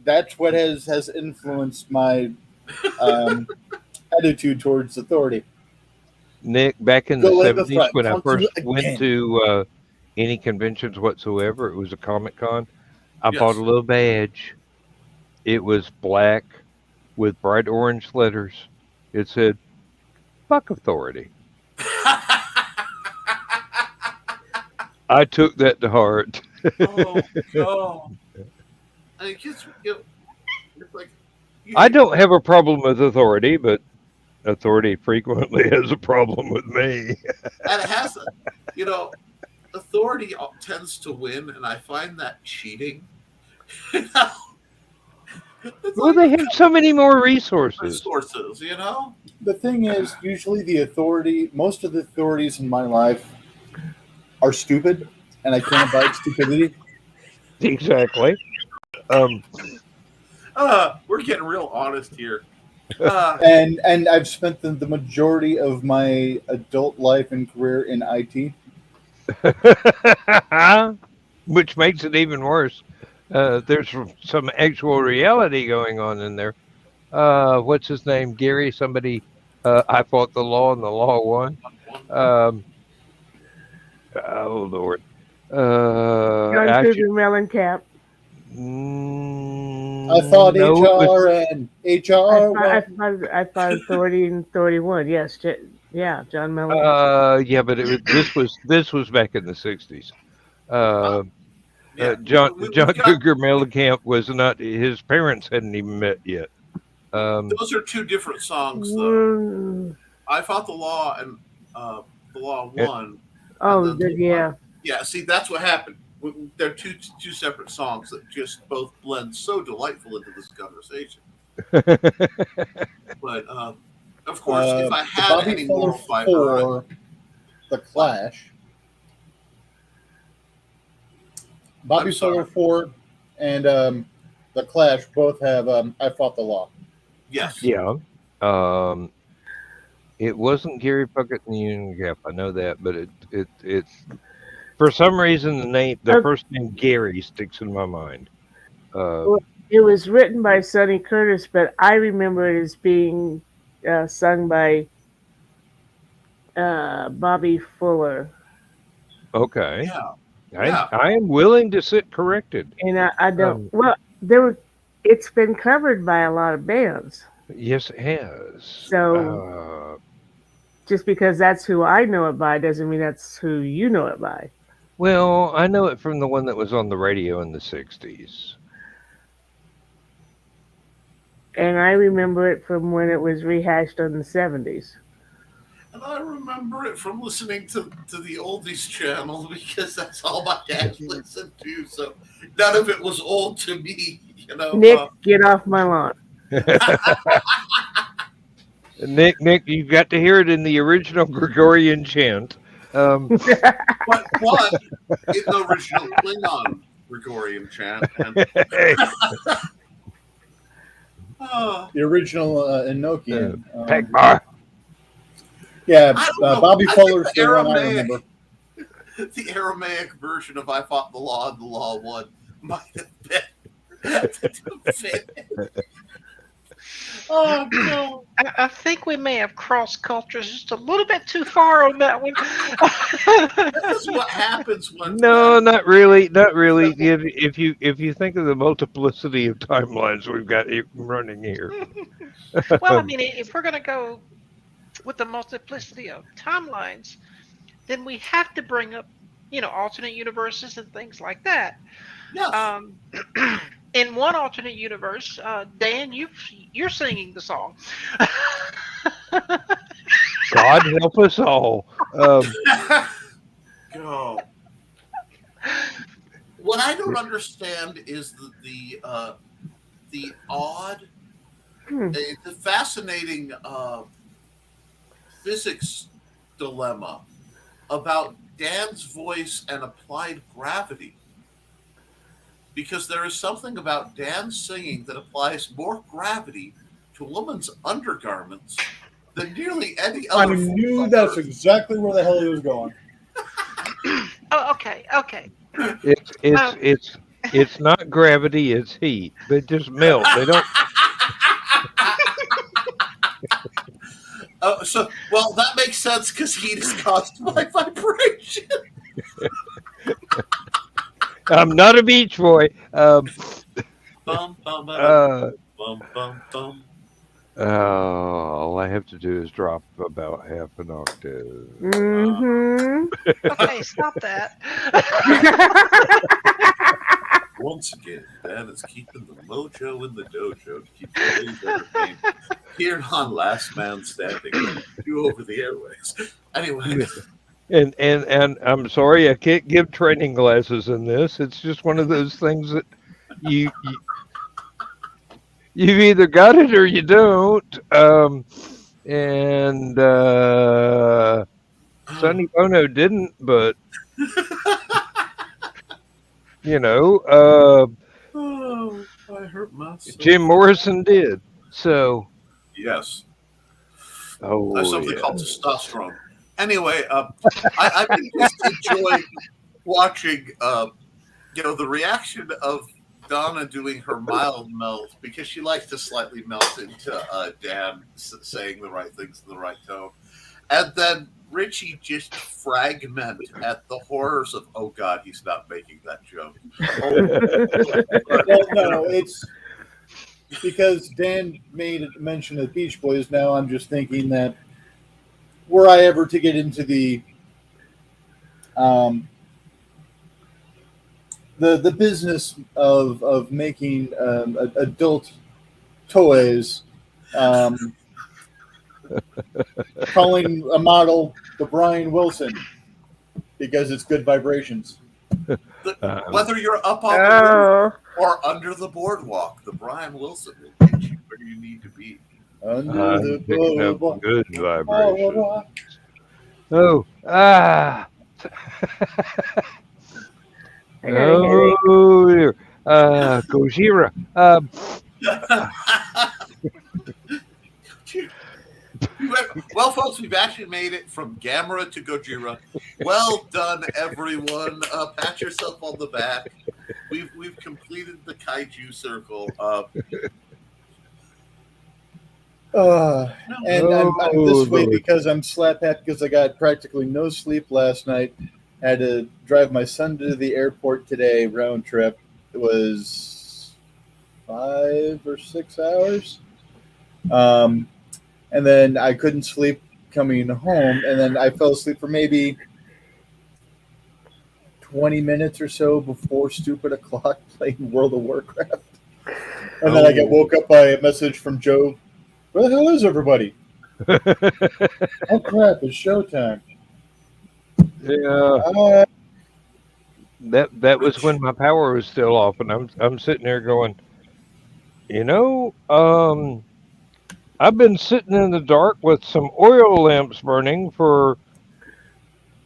that's what has influenced my attitude towards authority. Nick, back in the 70s, when I first went to any conventions whatsoever, it was a Comic-Con. I bought a little badge. It was black with bright orange letters. It said, "Fuck authority." I took that to heart. Oh, no. It's like, I don't have a problem with authority, but authority frequently has a problem with me. And it has, authority tends to win, and I find that cheating. Well, they have so many more resources. The thing is, usually most of the authorities in my life are stupid, and I can't abide stupidity. Exactly. We're getting real honest here. And I've spent the majority of my adult life and career in IT. Which makes it even worse. There's some actual reality going on in there. What's his name? Gary, somebody, I fought the law and the law won. Oh, Lord. John Cougar Mellencamp. I thought HR and HR. I thought Authority and Authority won. Yes, John Mellencamp. Yeah, but this was back in the 60s. John Cougar Mellencamp was not. His parents hadn't even met yet. Those are two different songs, though. I fought the law, and the law won. Oh, yeah. Yeah, see, that's what happened. they're two separate songs that just both blend so delightful into this conversation. But of course, if I The had Bobby any Fuller moral fiber, 4, The Clash. Bobby I'm sorry. Fuller 4 and The Clash both have I Fought the Law. Yes. Yeah. It wasn't Gary Puckett and the Union Gap. I know that, but it for some reason the first name Gary sticks in my mind. Well, it was written by Sonny Curtis, but I remember it as being sung by Bobby Fuller. Okay. Yeah. Yeah. I am willing to sit corrected. And I don't. Well, there were. It's been covered by a lot of bands. Yes, it has. So just because that's who I know it by doesn't mean that's who you know it by. Well, I know it from the one that was on the radio in the 60s. And I remember it from when it was rehashed in the 70s. And I remember it from listening to the oldies channel because that's all my dad listened to. So none of it was old to me, you know. Nick, get off my lawn. Nick, you've got to hear it in the original Gregorian chant. But in the original Klingon Gregorian chant. And, The original Enochian. Pegbar. Yeah, know. Bobby I Fuller's think the one I remember. The Aramaic version of I Fought the Law and the Law Won might have been. Oh, no. I think we may have crossed cultures just a little bit too far on that one. This is what happens when. No, not really. Not really. If you think of the multiplicity of timelines we've got running here. Well, I mean, if we're going to go with the multiplicity of timelines, then we have to bring up, alternate universes and things like that. Yes. In one alternate universe, Dan, you're singing the song. God help us all. Go. What I don't understand is the odd, it's a fascinating physics dilemma about Dan's voice and applied gravity. Because there is something about Dan singing that applies more gravity to a woman's undergarments than nearly any I other. knew that's exactly where the hell he was going. Oh, okay. It's not gravity, it's heat. They just melt. They don't. Well, that makes sense because heat is caused by vibration. I'm not a beach boy. Bum, bum, bum, bum, bum. All I have to do is drop about half an octave. Mm-hmm. Okay, stop that. Once again, Dan is keeping the mojo in the dojo to keep the ladies entertained. Here on Last Man Standing, you over the airways. Anyway. And I'm sorry I can't give training classes in this. It's just one of those things that you've either got it or you don't. Sonny Bono didn't, but I hurt myself. Jim Morrison did. So yes. There's something called testosterone. Anyway, I just enjoy watching, the reaction of Donna doing her mild melt because she likes to slightly melt into Dan saying the right things in the right tone. And then Richie just fragment at the horrors of, oh God, he's not making that joke. Well, no, it's because Dan made a mention of Beach Boys. Now I'm just thinking that were I ever to get into the business of making adult toys, calling a model the Brian Wilson because it's good vibrations. Whether you're up on the roof Oh, or under the boardwalk, the Brian Wilson will get you where you need to be. Under I'm the picking up boardwalk. good vibrations. Boardwalk. Oh, I got a headache. oh, dear. Gojira. Well, folks, we've actually made it from Gamera to Gojira. Well done, everyone. Pat yourself on the back. We've completed the kaiju circle. And I'm this way Lord. because I'm slap happy because I got practically no sleep last night. Had to drive my son to the airport today, round trip. It was 5 or 6 hours. And then I couldn't sleep coming home. And then I fell asleep for maybe 20 minutes or so before stupid o'clock playing World of Warcraft. And then I get woke up by a message from Joe. Where the hell is everybody? Oh crap! It's showtime. Yeah, that was when my power was still off, and I'm sitting there going, I've been sitting in the dark with some oil lamps burning for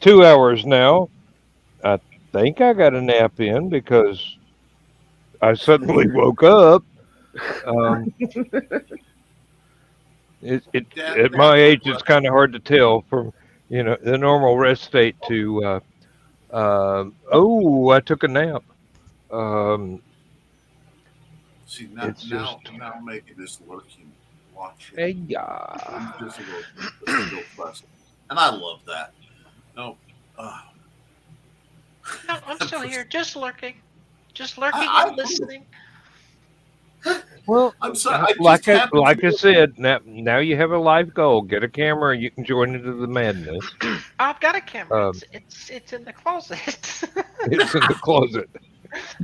2 hours now. I think I got a nap in because I suddenly woke up. At my age, it's kind of hard to tell from the normal rest state to I took a nap. See, now, It's just now making this lurking, watching. hey, yeah. Invisible, still present. And I love that. No, No, I'm still here, just lurking I- and listening. Well, I'm sorry. I just like happened I to said, now you have a life goal. Get a camera, and you can join into the madness. I've got a camera. Um, It's in the closet. It's in the closet.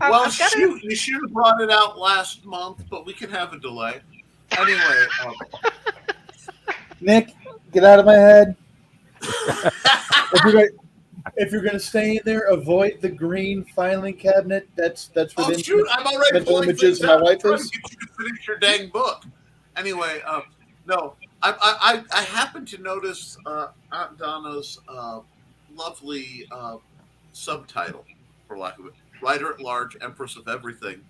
Well, I've got shoot, you should have brought it out last month, but we can have a delay. Anyway, Nick, get out of my head. If you're gonna stay in there, avoid the green filing cabinet. That's oh within shoot, I'm already mental pulling images things my out. I'm wife trying is. to get you to finish your dang book. Anyway, no, I happened to notice Aunt Donna's lovely subtitle, for lack of it, Writer at Large, Empress of Everything,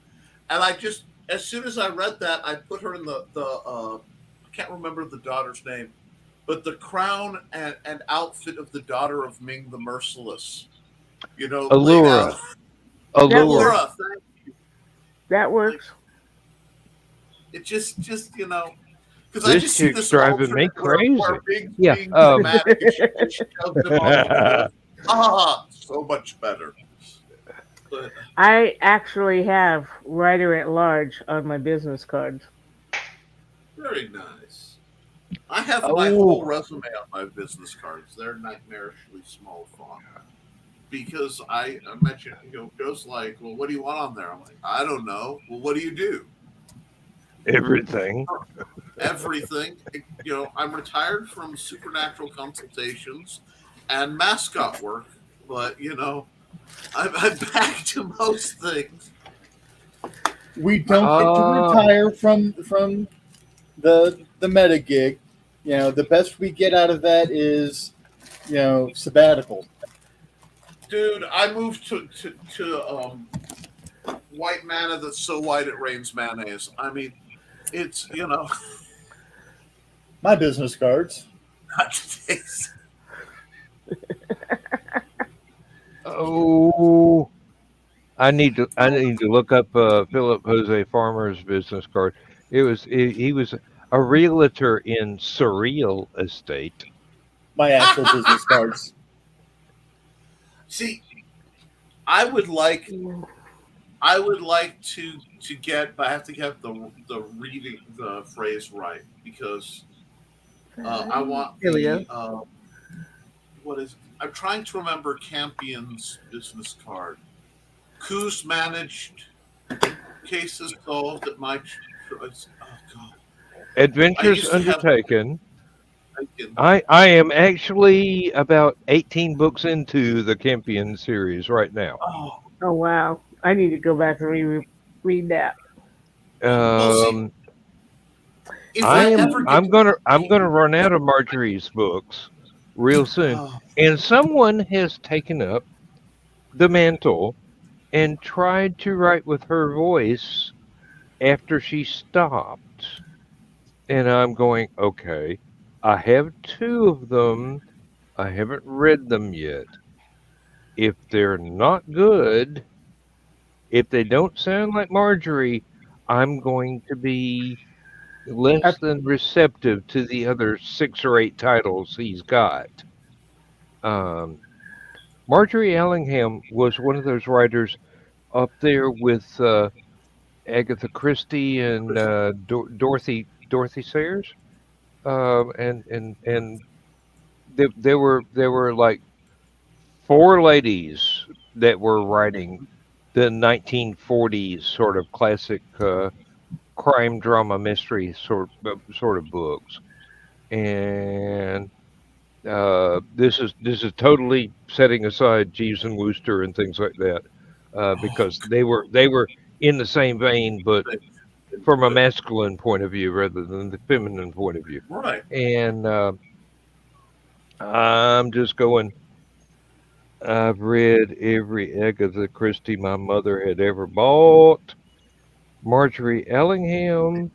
and I just as soon as I read that, I put her in the I can't remember the daughter's name, but the crown and outfit of the daughter of Ming the Merciless, laid Allura. out. Allura. Allura, thank you. That works. It just because I This just see chick's this driving me crazy. where Big's Yeah, being dramatic and she just shoves him off the cliff. So much better. But I actually have writer at large on my business cards. very nice. I have my Oh. whole resume on my business cards. They're nightmarishly small font. Because I mentioned, Joe's like, well, what do you want on there? I'm like, I don't know. Well, what do you do? Everything. Everything. I'm retired from supernatural consultations and mascot work, but I'm back to most things. We don't get to retire from the meta gig. The best we get out of that is sabbatical. Dude, I moved to white mana that's so white it rains mayonnaise. I mean, it's My business cards. not today's. Oh, I need to look up Philip Jose Farmer's business card. He was a realtor in Surreal Estate. My actual business cards. See, I would like to get, but I have to get the reading the phrase right because I want Here we what is? I'm trying to remember Campion's business card. Coups managed, cases solved at my choice. Oh God! Adventures used to have- Undertaken. I am actually about 18 books into the Campion series right now. Oh, Oh wow, I need to go back and read that. Well, see, Um, if I we am. ever get I'm to gonna. that I'm point, gonna run out of Marjorie's books real soon, oh, and someone has taken up the mantle and tried to write with her voice after she stopped. And I'm going, okay, I have two of them. I haven't read them yet. If they're not good, if they don't sound like Marjorie, I'm going to be Uh, less than receptive to the other 6 or 8 titles he's got. Um, Marjorie Allingham was one of those writers up there with Agatha Christie and Dorothy Sayers. And there were like 4 ladies that were writing the 1940s sort of classic crime drama mystery sort of books, and this is totally setting aside Jeeves and Wooster and things like that, oh, because they were in the same vein, but from a but masculine point of view rather than the feminine point of view. right. And I'm just going. I've read every Agatha Christie my mother had ever bought. Marjorie Ellingham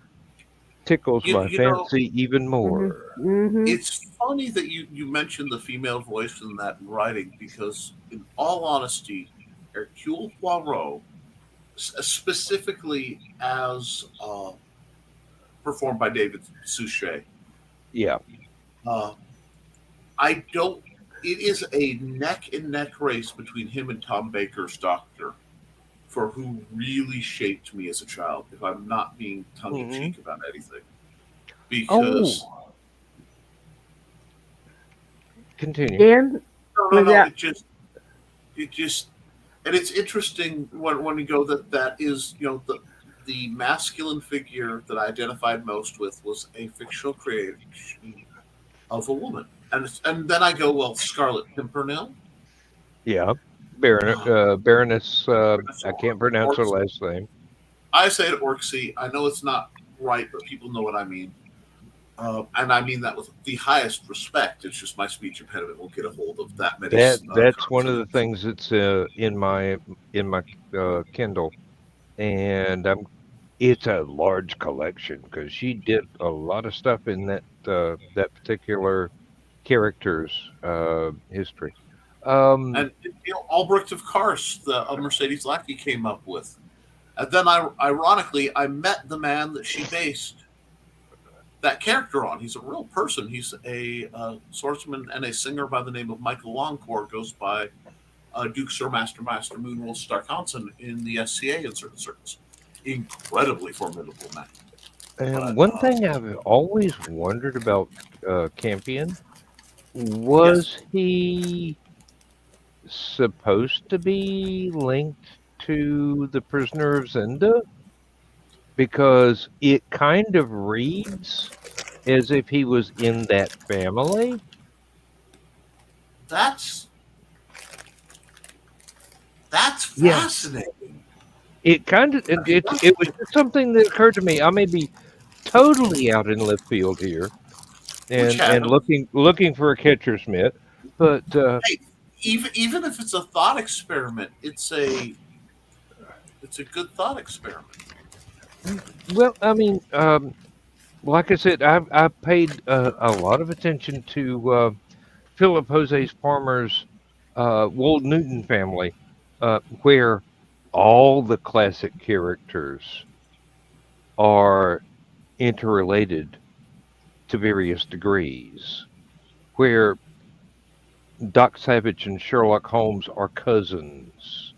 tickles my You know, fancy even mhm. more. Mhm. it's funny that you mentioned the female voice in that writing because, in all honesty, Hercule Poirot, specifically as performed by David Suchet, Yeah. uh, I don't. It is a neck and neck race between him and Tom Baker's Doctor for who really shaped me as a child. If I'm not being tongue in Hmm. cheek about anything, because Oh, continue. And no, yeah, it just and it's interesting when we go that is the masculine figure that I identified most with was a fictional creation of a woman, and then I go, well, Scarlet Pimpernel. Yeah. uh, Baroness, Baroness I can't pronounce her Orcs. last name. I say it Orcsy. I know it's not right, but people know what I mean. And I mean that with the highest respect. It's just my speech impediment will get a hold of that many That's one of the conversations. things that's in my Kindle, and it's a large collection because she did a lot of stuff in that particular character's history. Um, And Albrecht of Kars, the Mercedes Lackey came up with. And then, ironically, I met the man that she based that character on. He's a real person. He's a swordsman and a singer by the name of Michael Longcore. Goes by Duke Sir Master Moonwolf Starkonson in the SCA in certain circles. Incredibly formidable man. and But one thing I've always wondered about Campion, yes, was he supposed to be linked to the Prisoner of Zenda? Because it kind of reads as if he was in that family. that's that's Yeah, fascinating. it kind of I mean, it was just something that occurred to me. I may be totally out in left field here, which and happens. looking for a catcher's mitt, but Hey, even if it's a thought experiment, it's a good thought experiment. well, I mean, like I said, I've paid a lot of attention to Philip Jose Farmer's Wold Newton family, where all the classic characters are interrelated to various degrees, where Doc Savage and Sherlock Holmes are cousins,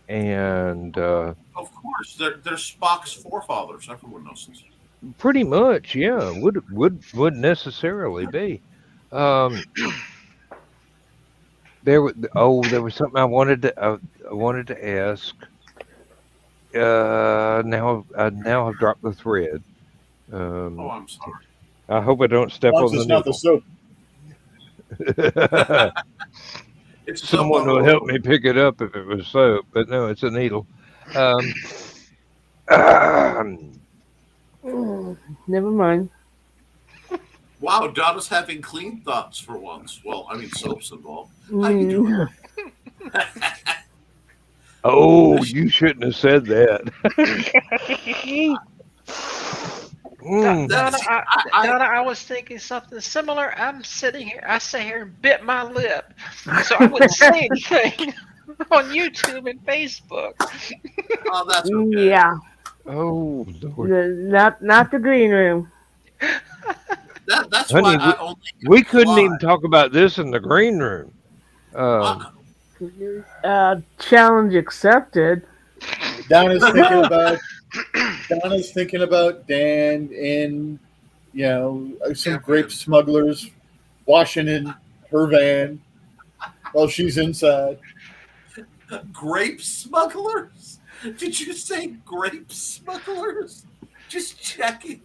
and Of course, they're Spock's forefathers. Everyone knows this. pretty much, yeah, would necessarily be. Um, there was something I wanted to ask. Now I've dropped the thread. Oh, Um, I'm sorry. I hope I don't As step long as on the it's not the needle. soap. It's a soap Someone will opera. help me pick it up if it was soap, but no, it's a needle. Um, um, Never mind. Wow, Donna's having clean thoughts for once. Well, I mean, soap's involved. How you doing? oh, you shouldn't have said that. Mm. That's I Donna, I was thinking something similar. I'm sitting here, I sat here and bit my lip, so I wouldn't say anything on YouTube and Facebook. oh, that's okay. Yeah, Oh, Lord. not the green room. That's why Honey, I only we couldn't apply. even talk about this in the green room. Uh, Challenge accepted. Donna's thinking about Dan and some grape smugglers washing in her van while she's inside. grape smugglers? Did you say grape smugglers? Just checking.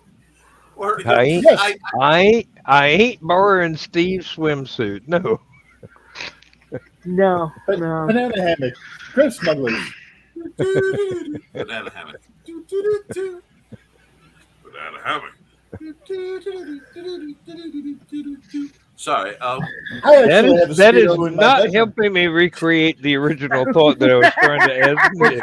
Or I ain't, Yes, I ain't borrowing Steve's swimsuit. No. No, but no. banana hammock, grape smugglers. banana hammock. Banana hammock. Sorry. I That actually have a that is Speedo in my not bedroom. helping me recreate the original thought that I was trying to ask Nick.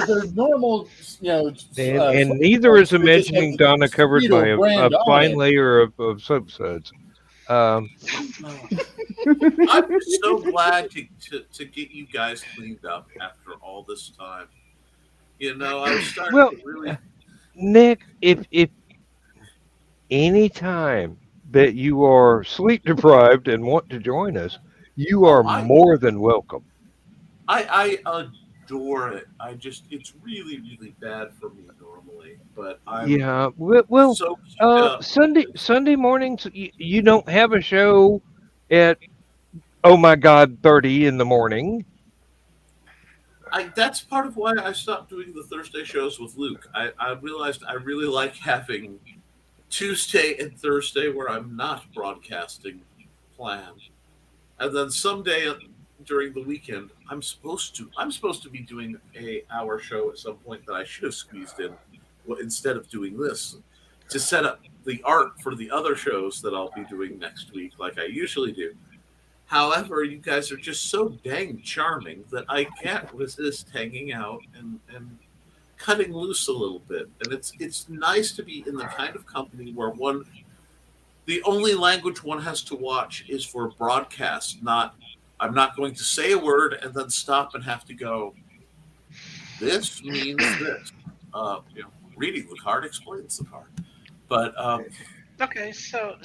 They're normal, And neither is they just have imagining the Donna covered by Speedo a brand on fine it. layer of soap suds. I'm so glad to get you guys cleaned up after all this time. I was starting Well, to really. Nick, if any time that you are sleep deprived and want to join us, you Oh, are more than welcome. I adore it. It's really, really bad for me normally, but I'm Yeah. Well, so keyed up. Sunday mornings, you don't have a show at, oh my God, 30 in the morning. That's part of why I stopped doing the Thursday shows with Luke. I realized I really like having Tuesday and Thursday where I'm not broadcasting planned. And then someday during the weekend, I'm supposed to be doing a hour show at some point that I should have squeezed in instead of doing this to set up the art for the other shows that I'll be doing next week like I usually do. However, you guys are just so dang charming that I can't resist hanging out and cutting loose a little bit. And it's nice to be in the kind of company where the only language one has to watch is for broadcast, not I'm not going to say a word and then stop and have to go, this means this. Reading the card explains the card. But Okay, so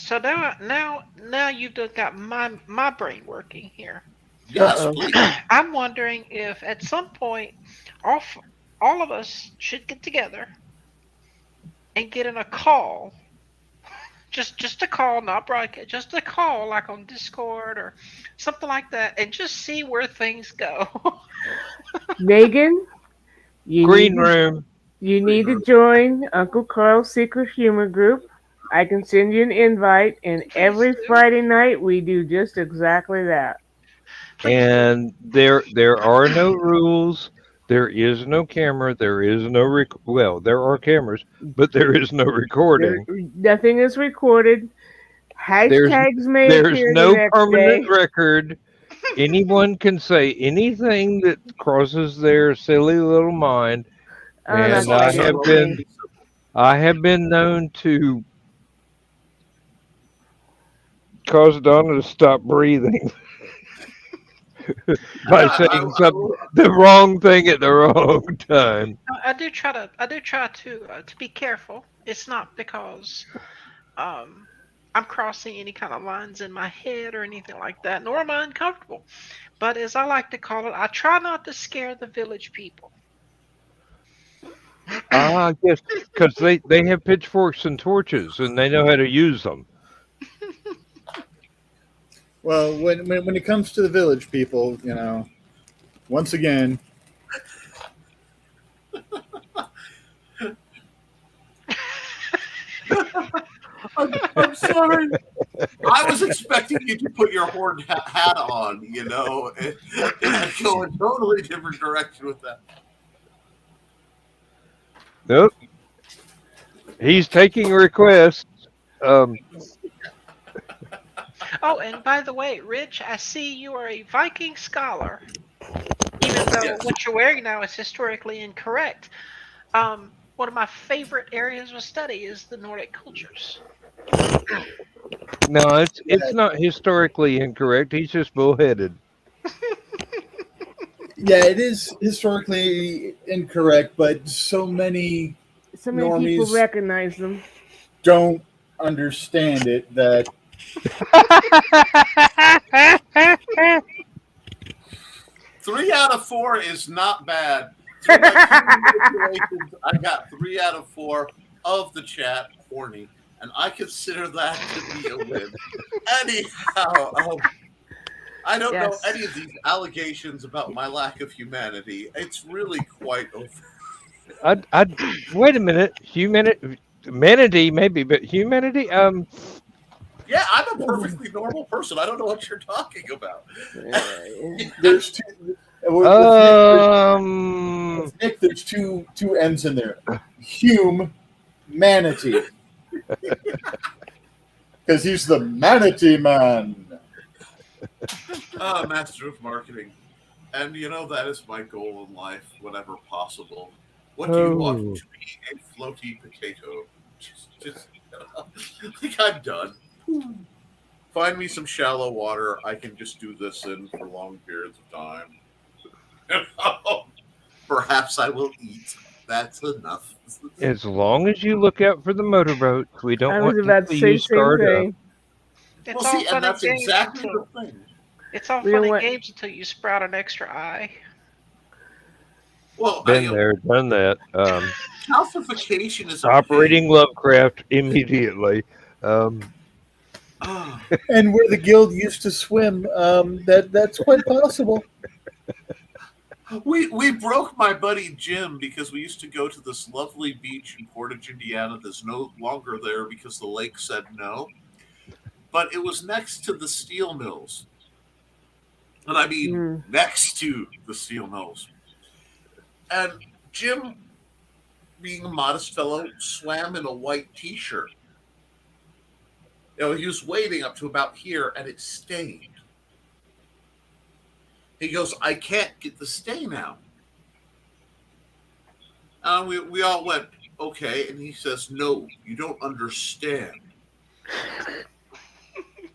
now you've just got my brain working here. yes, Uh-oh. please. I'm wondering if at some point all all of us should get together and get in a call. Just a call, not broadcast, just a call like on Discord or something like that, and just see where things go. Megan, you Green need room. you need to join Uncle Carl's secret humor group. I can send you an invite, and Please every do. Friday night we do just exactly that. Please do. And there are no rules. There is no camera. There is no well, there are cameras, but there is no There, recording. nothing is recorded. There's Hashtags may there's appear the no next permanent day. record. Anyone can say anything that crosses their silly little mind, Oh, not and quite So that silly. I have been known to cause Donna to stop breathing by saying the wrong thing at the wrong time. I do try to be careful. It's not because um I'm crossing any kind of lines in my head or anything like that, nor am I uncomfortable. But as I like to call it, I try not to scare the village people. Ah, yes, because they have pitchforks and torches, and they know how to use them. Well, when it comes to the village people, once again, I'm sorry. I was expecting you to put your horned hat on, and go a totally different direction with that. Nope. He's taking requests. Um, Oh, and by the way, Rich, I see you are a Viking scholar. Even though Yes. what you're wearing now is historically incorrect. One of my favorite areas of study is the Nordic cultures. no, it's not historically incorrect. He's just bullheaded. Yeah, it is historically incorrect, but so many So many people normies recognize them. don't understand it that 3 out of 4 is not bad. Through my calculations, I got 3 out of 4 of the chat horny, and I consider that to be a win. Anyhow, I don't know any of these allegations about my lack of humanity. It's really quite over. I wait a minute. Humanity, maybe, but humanity. Yeah, I'm a perfectly normal person. I don't know what you're talking about. there's two. With Nick, there's two M's in there. Humanity. Because he's the manatee man. Master of marketing. And that is my goal in life, whenever possible. What do you want to be? A floaty potato. Just like I'm done. Find me some shallow water. I can just do this in for long periods of time. Perhaps I will eat. That's enough. As long as you look out for the motorboats, we don't I want was about to to say use the same scarred up. thing. It's Well, all see, fun and that's games exactly until, the thing. It's all You know fun and what? games until you sprout an extra eye. Well, Been there, done that. calcification is Stop okay. reading Lovecraft immediately. And where the guild used to swim, that's quite possible. We broke my buddy Jim because we used to go to this lovely beach in Portage, Indiana that's no longer there because the lake said no. But it was next to the steel mills. And I mean next to the steel mills. And Jim, being a modest fellow, swam in a white t-shirt. He was wading up to about here and it stained. He goes, I can't get the stain out. We all went, okay. And he says, no, you don't understand.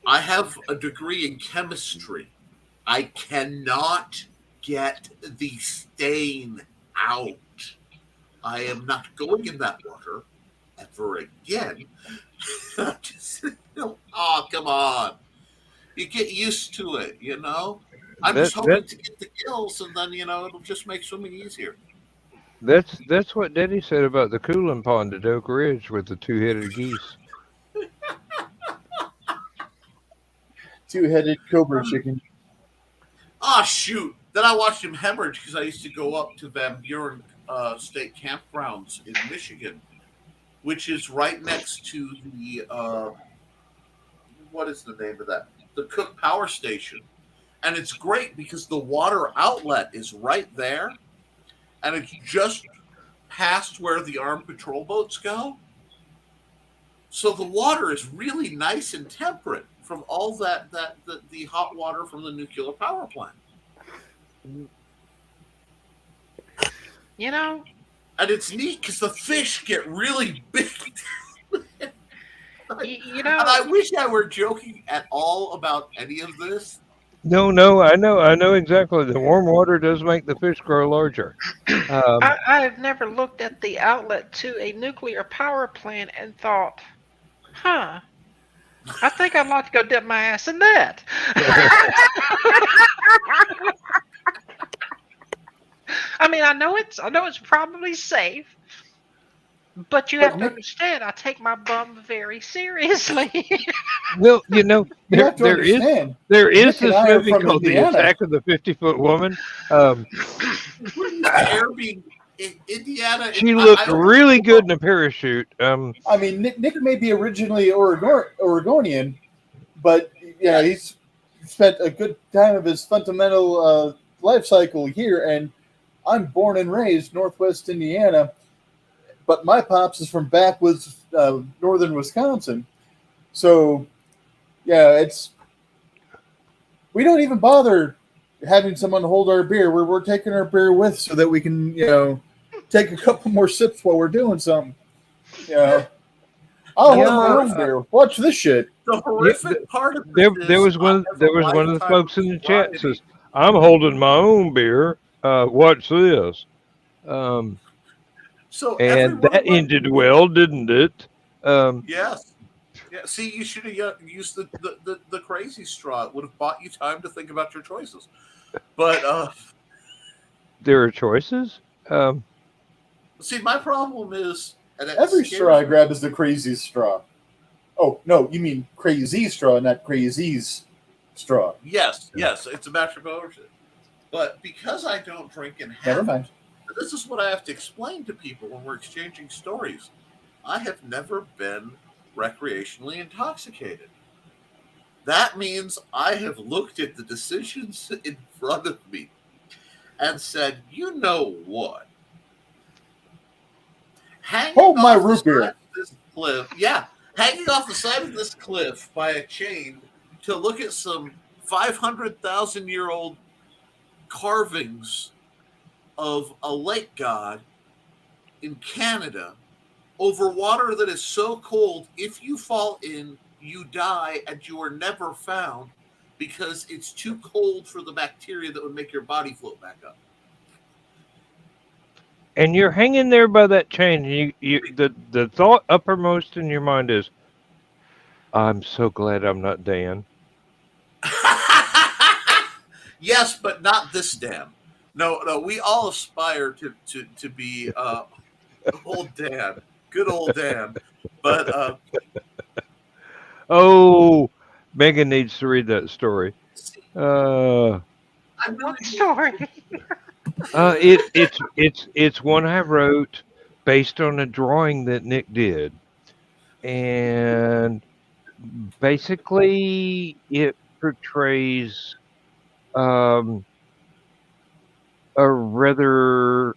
I have a degree in chemistry. I cannot get the stain out. I am not going in that water ever again. Oh, come on. You get used to it, I'm just hoping to get the gills, and then it'll just make swimming easier. That's what Daddy said about the cooling pond at Oak Ridge with the two-headed geese. Two-headed cobra chicken. Ah, shoot. Then I watched him hemorrhage because I used to go up to Van Buren State Campgrounds in Michigan, which is right next to the, what is the name of that? The Cook Power Station. And it's great because the water outlet is right there, and it's just past where the armed patrol boats go. So the water is really nice and temperate from all the hot water from the nuclear power plant. And it's neat because the fish get really big. And I wish I were joking at all about any of this. No, I know exactly. The warm water does make the fish grow larger. I have never looked at the outlet to a nuclear power plant and thought, I think I'd like to go dip my ass in that. I mean, I know it's probably safe, but you have to understand, I take my bum very seriously. Well, there is Nick this and I are movie from called Indiana. The Attack of the 50-Foot Woman. Indiana. She looked really good in a parachute. I mean, Nick may be originally Oregonian, but yeah, he's spent a good time of his fundamental life cycle here, and I'm born and raised Northwest Indiana, but my pops is from backwoods northern Wisconsin. So, yeah, we don't even bother having someone hold our beer. We're taking our beer with so that we can, take a couple more sips while we're doing something. I'll hold my own beer. Watch this shit. The horrific part of There this is was I have a one of the lifetime folks in the chat sobriety. says, "I'm holding my own beer. Watch this." So every And one of that my ended well, didn't it? yes. Yeah, see, you should have used the crazy straw. It would have bought you time to think about your choices. But There are choices. see, my problem is, and it Every scares straw I me. grab is the craziest straw. Oh, no, you mean crazy straw, not crazy's straw. Yes, it's a matter of ownership. But because I don't drink and Never have, mind. this is what I have to explain to people when we're exchanging stories. I have never been recreationally intoxicated. That means I have looked at the decisions in front of me and said, you know what? Hanging Hold my off the root beer. side of this cliff, yeah, hanging off the side of this cliff by a chain to look at some 500,000-year-old carvings of a lake god in Canada over water that is so cold, if you fall in, you die and you are never found because it's too cold for the bacteria that would make your body float back up. And you're hanging there by that chain. And the thought uppermost in your mind is, "I'm so glad I'm not Dan." Yes, but not this Dan. No, we all aspire to be old Dan, good old Dan. But Oh, Megan needs to read that story. see, Uh, I'm really What story? it's one I wrote based on a drawing that Nick did, and basically it portrays um, a rather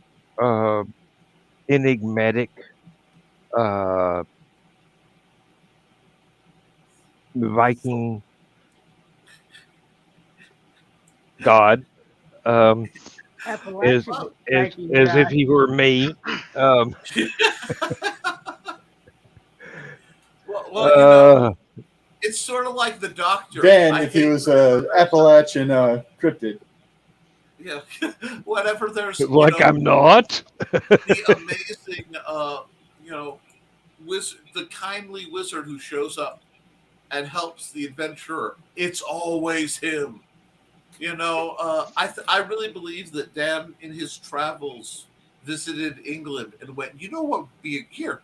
enigmatic uh, Viking god, um, as Appalachian as Viking as if god. he were me. Um, well, uh, it's sort of like the Doctor. Dan, I if he hate was whenever a there's Appalachian cryptid. yeah, whenever there's like I'm not. the amazing you know the kindly wizard who shows up and helps the adventurer. It's always him. I really believe that Dan in his travels visited England and went. You know what would be here?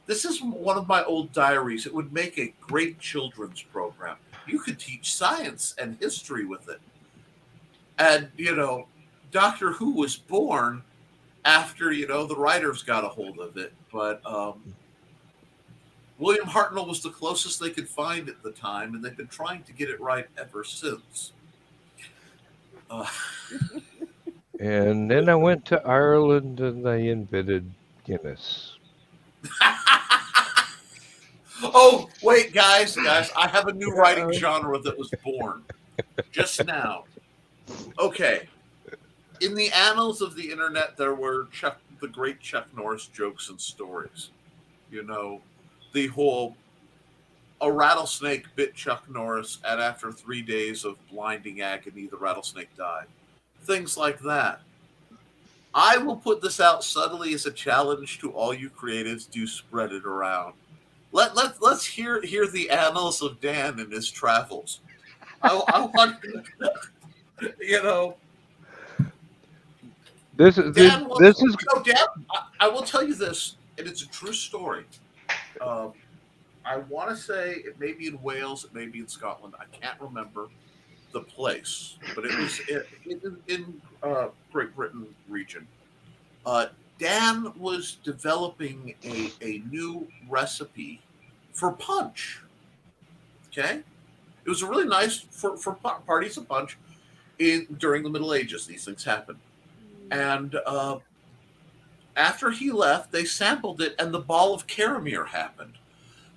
This is one of my old diaries. It would make a great children's program. You could teach science and history with it. And, Doctor Who was born after, the writers got a hold of it. But William Hartnell was the closest they could find at the time, and they've been trying to get it right ever since. Uh, And then I went to Ireland and they invented Guinness. oh, wait, guys, I have a new writing genre that was born just now. Okay. In the annals of the internet, there were the great Chuck Norris jokes and stories. The whole a rattlesnake bit Chuck Norris, and after 3 days of blinding agony, the rattlesnake died. Things like that. I will put this out subtly as a challenge to all you creatives. Do spread it around. Let's hear the annals of Dan and his travels. I want This is Dan was this is Dan. I will tell you this, and it's a true story. I want to say it may be in Wales, it may be in Scotland. I can't remember the place, but it was in Great Britain region. Dan was developing a new recipe for punch. Okay, It was a really nice for parties of punch during the Middle Ages. These things happened, and after he left, they sampled it, and the Ball of Caramir happened.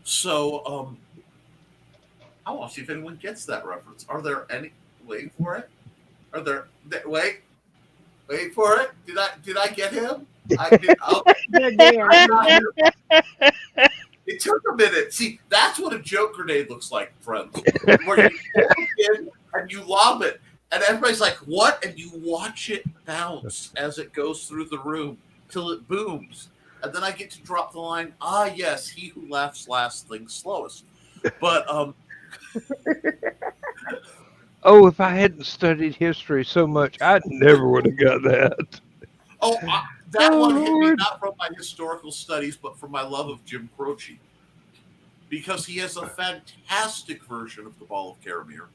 So I want to see if anyone gets that reference. Are there any? Wait for it. Are there? Wait for it. Did I get him? I did. Oh, it took a minute. See, that's what a joke grenade looks like, friends. Where you pull it in and you lob it, and everybody's like, "What?" And you watch it bounce as it goes through the room till it booms, and then I get to drop the line. Ah, yes, he who laughs last thinks slowest. But Oh, if I hadn't studied history so much, I never would have got that. That Oh, one hit me Lord. not from my historical studies, but from my love of Jim Croce, because he has a fantastic version of the Ball of Caramir,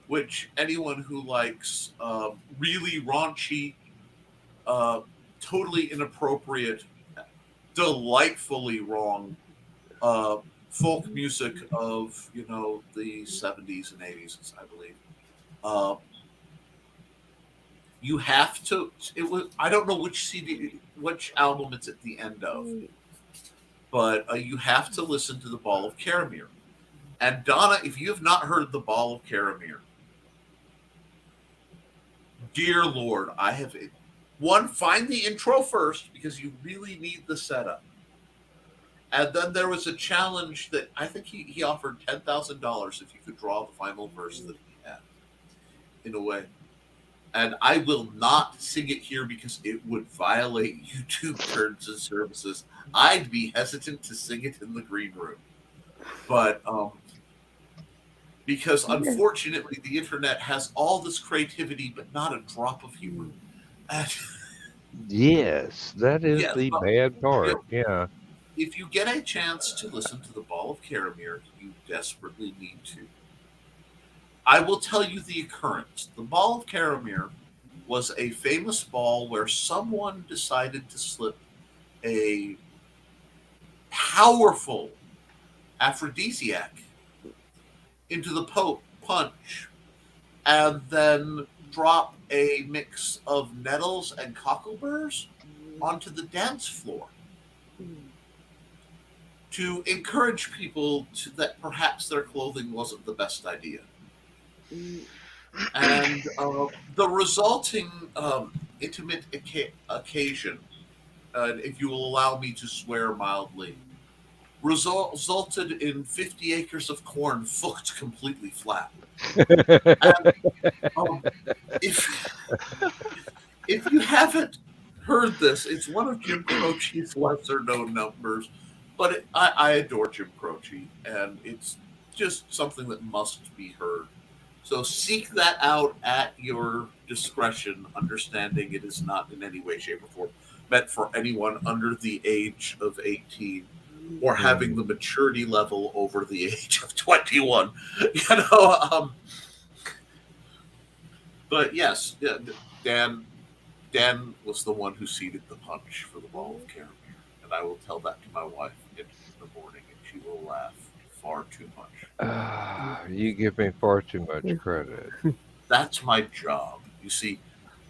which anyone who likes really raunchy, totally inappropriate, delightfully wrong folk music of the 70s and 80s, I believe. You have to. It was. I don't know which CD, which album it's at the end of, but you have to listen to the Ball of Caramir. And Donna, if you have not heard the Ball of Caramir, dear Lord, I have. Find the intro first because you really need the setup. And then there was a challenge that I think he offered $10,000 if you could draw the final verse that he had. In a way. And I will not sing it here because it would violate YouTube terms and services. I'd be hesitant to sing it in the green room. But because unfortunately the internet has all this creativity but not a drop of humor. Yes, that is the bad part. Yeah. If you get a chance to listen to the Ball of Caramir, you desperately need to. I will tell you the occurrence. The Ball of Caramir was a famous ball where someone decided to slip a powerful aphrodisiac into the punch and then drop a mix of nettles and cockleburrs onto the dance floor to encourage people that perhaps their clothing wasn't the best idea. And the resulting intimate occasion, if you will allow me to swear mildly, resulted in 50 acres of corn fucked completely flat. And, if you haven't heard this, it's one of Jim Croce's lesser known numbers, but I adore Jim Croce, and it's just something that must be heard. So seek that out at your discretion, understanding it is not in any way, shape, or form meant for anyone under the age of 18 or having the maturity level over the age of 21. But yes, Dan was the one who seeded the punch for the Ball of Caramir. And I will tell that to my wife in the morning, and she will laugh far too much. You give me far too much credit. That's my job. You see,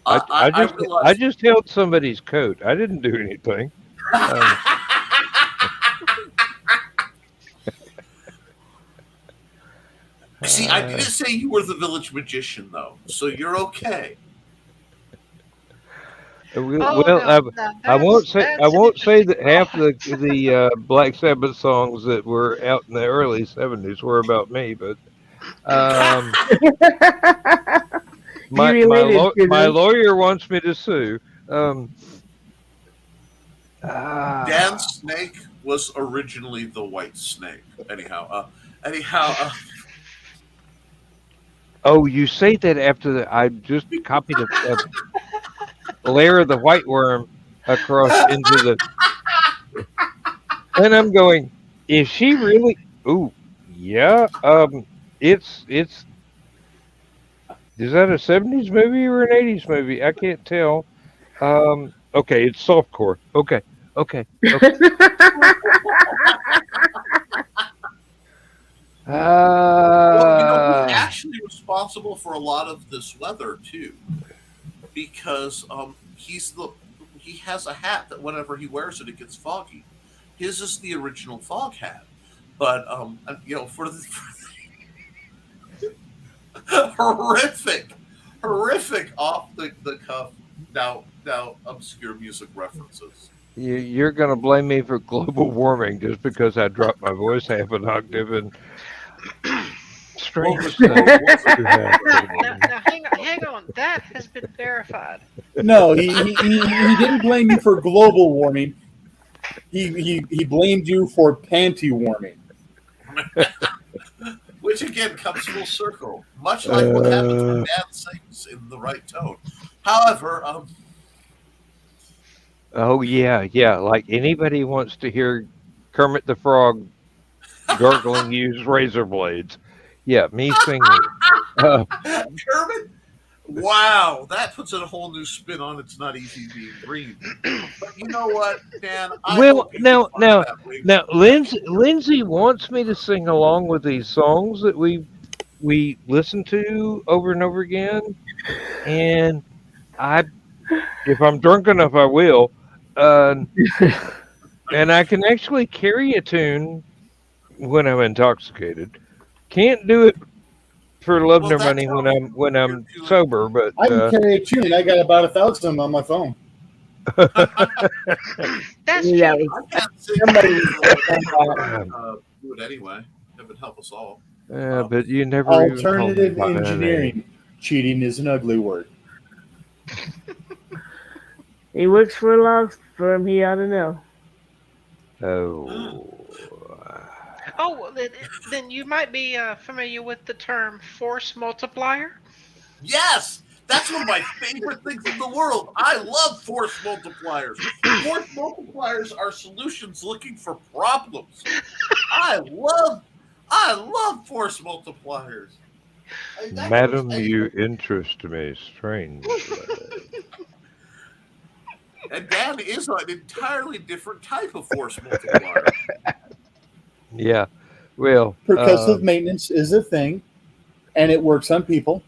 I just held somebody's coat. I didn't do anything. See, I didn't say you were the village magician, though, so you're okay. I won't say that half the Black Sabbath songs that were out in the early '70s were about me, but my lawyer wants me to sue. Dan Snake was originally the White Snake. Anyhow. Oh, you say that after I just copied a layer of the white worm across into the, and I'm going, is she really? Ooh, yeah. It's. Is that a '70s movie or an '80s movie? I can't tell. Okay, it's softcore. Okay. Well, responsible for a lot of this weather too, because he has a hat that whenever he wears it, it gets foggy. His is the original fog hat, but for the horrific off the cuff now obscure music references. You're going to blame me for global warming just because I dropped my voice half an octave and strange Well, things was do happen. Now, hang on. That has been verified. No, he didn't blame you for global warming. He blamed you for panty warming. Which again comes full circle, much like what happens when man sings in the right tone. However, Oh yeah. Like anybody wants to hear Kermit the Frog gargling use razor blades. Yeah, me singing. Kermit, wow, that puts a whole new spin on It's Not Easy Being Green. But you know what, Dan? Well, now, Lindsay wants me to sing along with these songs that we listen to over and over again, and if I'm drunk enough, I will, and I can actually carry a tune when I'm intoxicated. Can't do it for love nor money when I'm sober, but I can carry a tune. I got about 1,000 on my phone. That's Yeah. cheating. I can't sing. Somebody- Do it anyway. It would help us all. but you never Alternative even called me by my name. engineering. Cheating is an ugly word. He works for a law firm. He ought to know. Oh. Oh, well, then you might be familiar with the term force multiplier. Yes, that's one of my favorite things in the world. I love force multipliers. Force multipliers are solutions looking for problems. I love force multipliers. Madam, you interest me strangely. And Dan is an entirely different type of force multiplier. Yeah. Well, Percussive maintenance is a thing, and it works on people.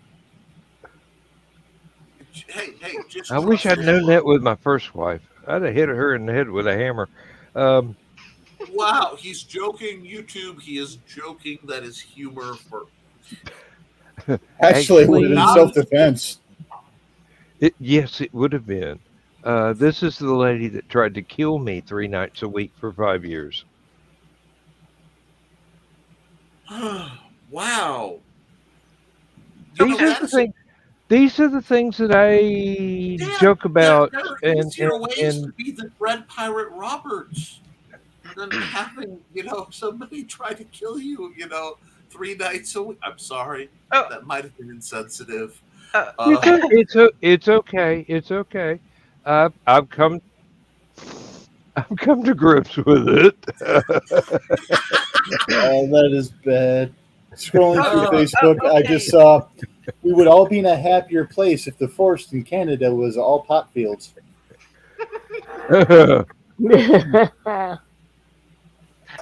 Hey, just I wish trust I'd me. known that with my first wife. I'd have hit her in the head with a hammer. Wow, he's joking, YouTube. He is joking. That is humor for. Actually, it would have been Actually- self-defense. Yes, it would have been. This is the lady that tried to kill me 3 nights a week for 5 years. Wow. These are the things that I joke about, There and easier ways to be the Dread Pirate Roberts than having somebody try to kill you 3 nights a week. I'm sorry, Oh. that might have been insensitive. It's okay. It's okay. I've come to grips with it. Oh, that is bad. Scrolling through Oh, Facebook, I just saw we would all be in a happier place if the forest in Canada was all pot fields. I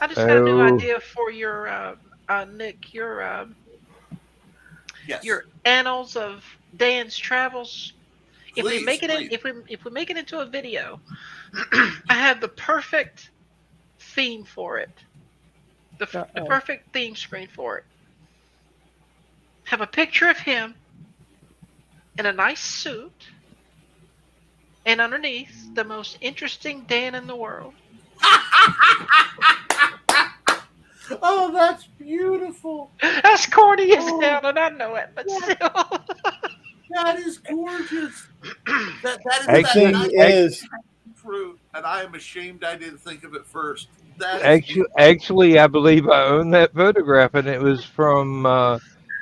just got a new Oh. idea for your Nick. Yes. Your annals of Dan's travels. If we Please, make it please. if we make it into a video, I have the perfect theme for it. The perfect theme screen for it. Have a picture of him in a nice suit, and underneath, the most interesting Dan in the world. Oh, that's beautiful. That's corny as hell, and I know it, but still. That is gorgeous. That is The thing that is, fruit, and I am ashamed I didn't think of it first. That is Actually, I believe I own that photograph, and it was from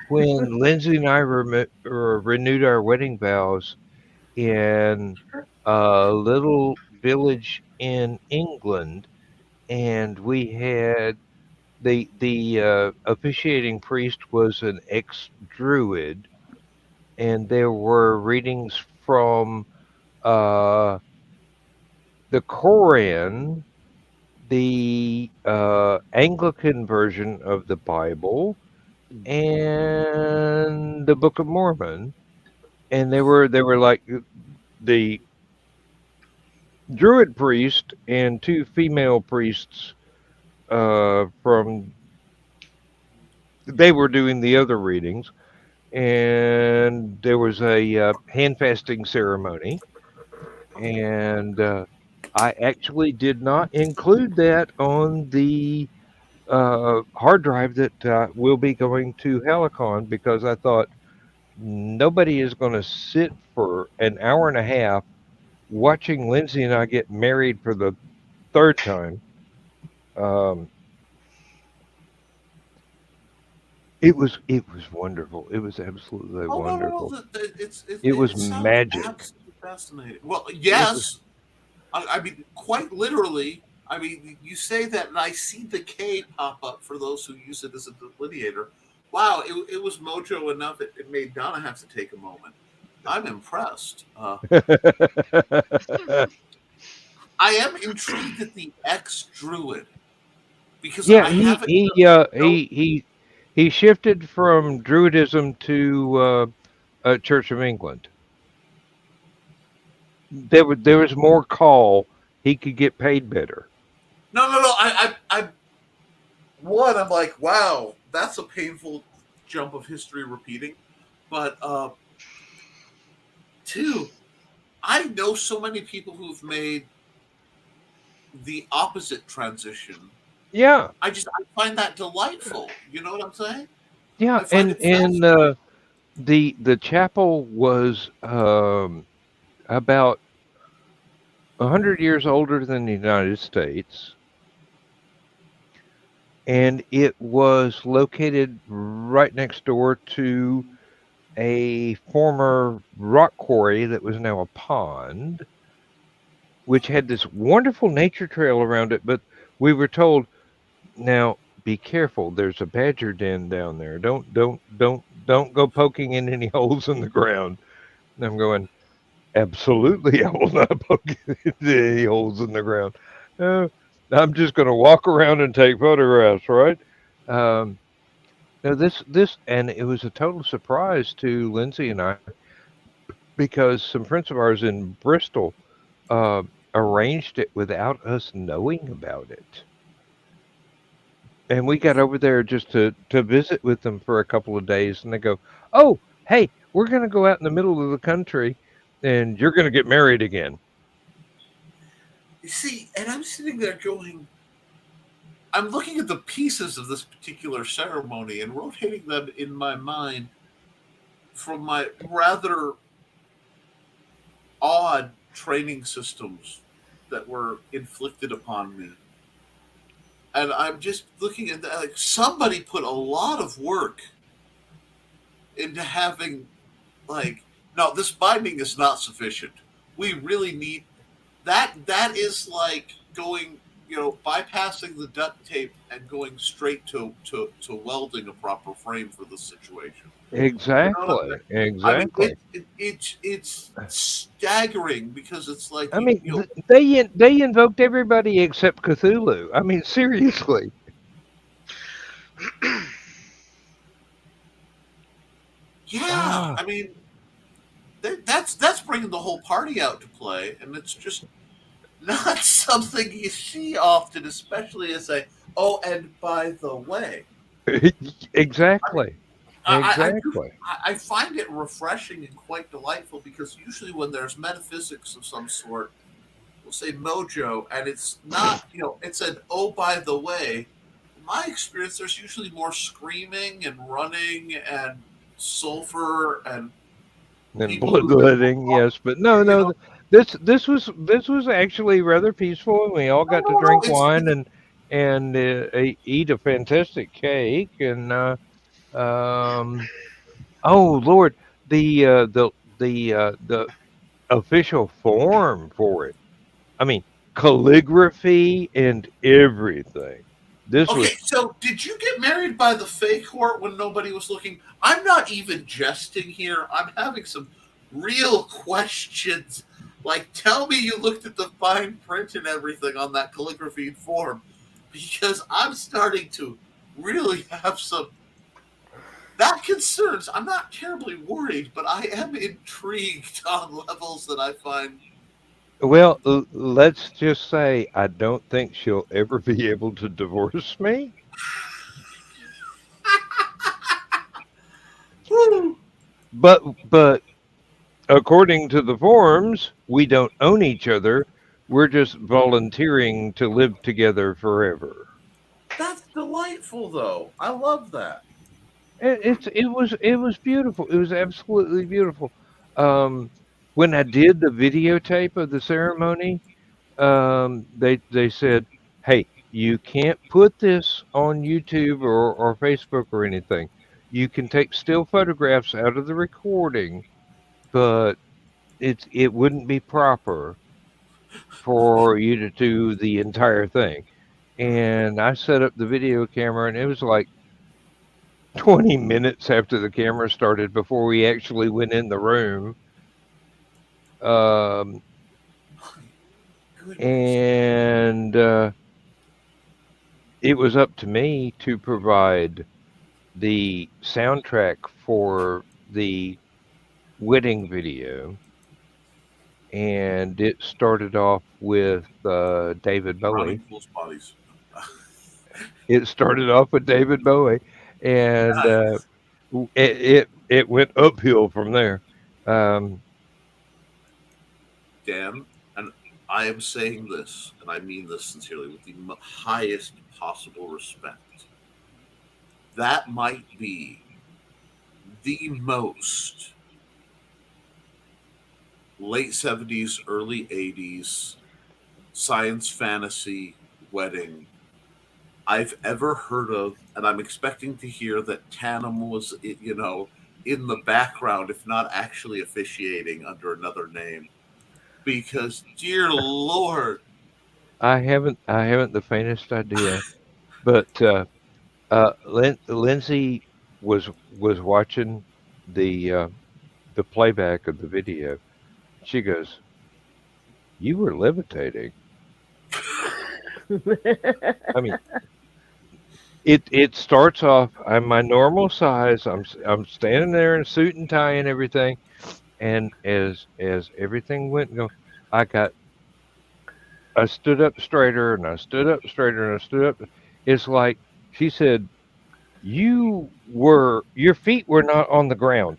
when Lindsay and I renewed our wedding vows in a little village in England, and we had the officiating priest was an ex-druid, and there were readings from the Koran, the Anglican version of the Bible, and the Book of Mormon, and they were like the Druid priest and two female priests from they were doing the other readings, and there was a hand fasting ceremony, and I actually did not include that on the hard drive that will be going to Hallowcon because I thought nobody is going to sit for an hour and a half watching Lindsay and I get married for the third time. Um, it was wonderful. It was absolutely Oh no, no, no! wonderful. It was It sounds magic. absolutely fascinating. Well, It was yes, I mean quite literally. I mean, you say that, and I see the K pop up for those who use it as a delineator. Wow, it was mojo enough. It made Donna have to take a moment. I'm impressed. I am intrigued at the ex Druid because yeah. I He haven't. he No, he shifted from Druidism to Church of England. There was more call. He could get paid better. no, no, no. I'm like, wow, that's a painful jump of history repeating. But two, I know so many people who've made the opposite transition. Yeah, I find that delightful. You know what I'm saying? yeah. I find And it fascinating. the chapel was about 100 years older than the United States, and it was located right next door to a former rock quarry that was now a pond, which had this wonderful nature trail around it. But we were told, now be careful. There's a badger den down there. Don't go poking in any holes in the ground. And I'm going, absolutely, I will not poke into any holes in the ground. Uh, I'm just going to walk around and take photographs, right? Um, no, and it was a total surprise to Lindsay and I because some friends of ours in Bristol uh, arranged it without us knowing about it. And we got over there just to visit with them for a couple of days, and they go, "Oh, hey, we're going to go out in the middle of the country, and you're going to get married again." You see, and I'm sitting there going, I'm looking at the pieces of this particular ceremony and rotating them in my mind from my rather odd training systems that were inflicted upon me. And I'm just looking at that, like somebody put a lot of work into having, like, no, this binding is not sufficient. We really need that. That is like going, bypassing the duct tape and going straight to welding a proper frame for the situation. You know what I'm saying? Exactly, I mean, exactly. it's staggering because it's like I mean, you know, they invoked everybody except Cthulhu. I mean, seriously. yeah. Ah, I mean, that's bringing the whole party out to play, and it's just not something you see often, especially as a, oh, and by the way, I mean, exactly, exactly. I find it refreshing and quite delightful because usually when there's metaphysics of some sort, we'll say mojo, and it's not, it's an, oh, by the way. In my experience, there's usually more screaming and running and sulfur and And people who've been, bloodletting, yes, but no, you no. know, This was actually rather peaceful, and we all no, got to no, no, drink wine and eat a fantastic cake. And um, oh Lord, the uh, the the official form for it. I mean, calligraphy and everything. This Okay, was so did you get married by the fake court when nobody was looking? I'm not even jesting here. I'm having some real questions. Like, tell me you looked at the fine print and everything on that calligraphy form, because I'm starting to really have some that concerns. I'm not terribly worried, but I am intrigued on levels that I find. Well, let's just say I don't think she'll ever be able to divorce me. Woo! But according to the forums, we don't own each other. We're just volunteering to live together forever. That's delightful, though. I love that. It was beautiful. It was absolutely beautiful. Um, when I did the videotape of the ceremony, they said, "Hey, you can't put this on YouTube or Facebook or anything. You can take still photographs out of the recording, but it wouldn't be proper for you to do the entire thing." And I set up the video camera, and it was like 20 minutes after the camera started before we actually went in the room. Um, Goodness. and it was up to me to provide the soundtrack for the wedding video. And it started off with David Brownie Bowie. Pool's bodies. It started off with David Bowie, and Nice. it went uphill from there. Um, Dan, and I am saying this, and I mean this sincerely, with the highest possible respect. That might be the most late 70s, early 80s science fantasy wedding I've ever heard of, and I'm expecting to hear that Tannum was, in the background, if not actually officiating under another name. Because, dear Lord, I haven't the faintest idea, but Lindsay was watching the playback of the video. She goes, "You were levitating." I mean, it starts off. I'm my normal size. I'm standing there in suit and tie and everything, and as everything went go, I got I stood up straighter and I stood up straighter and I stood up. It's like she said, your feet were not on the ground.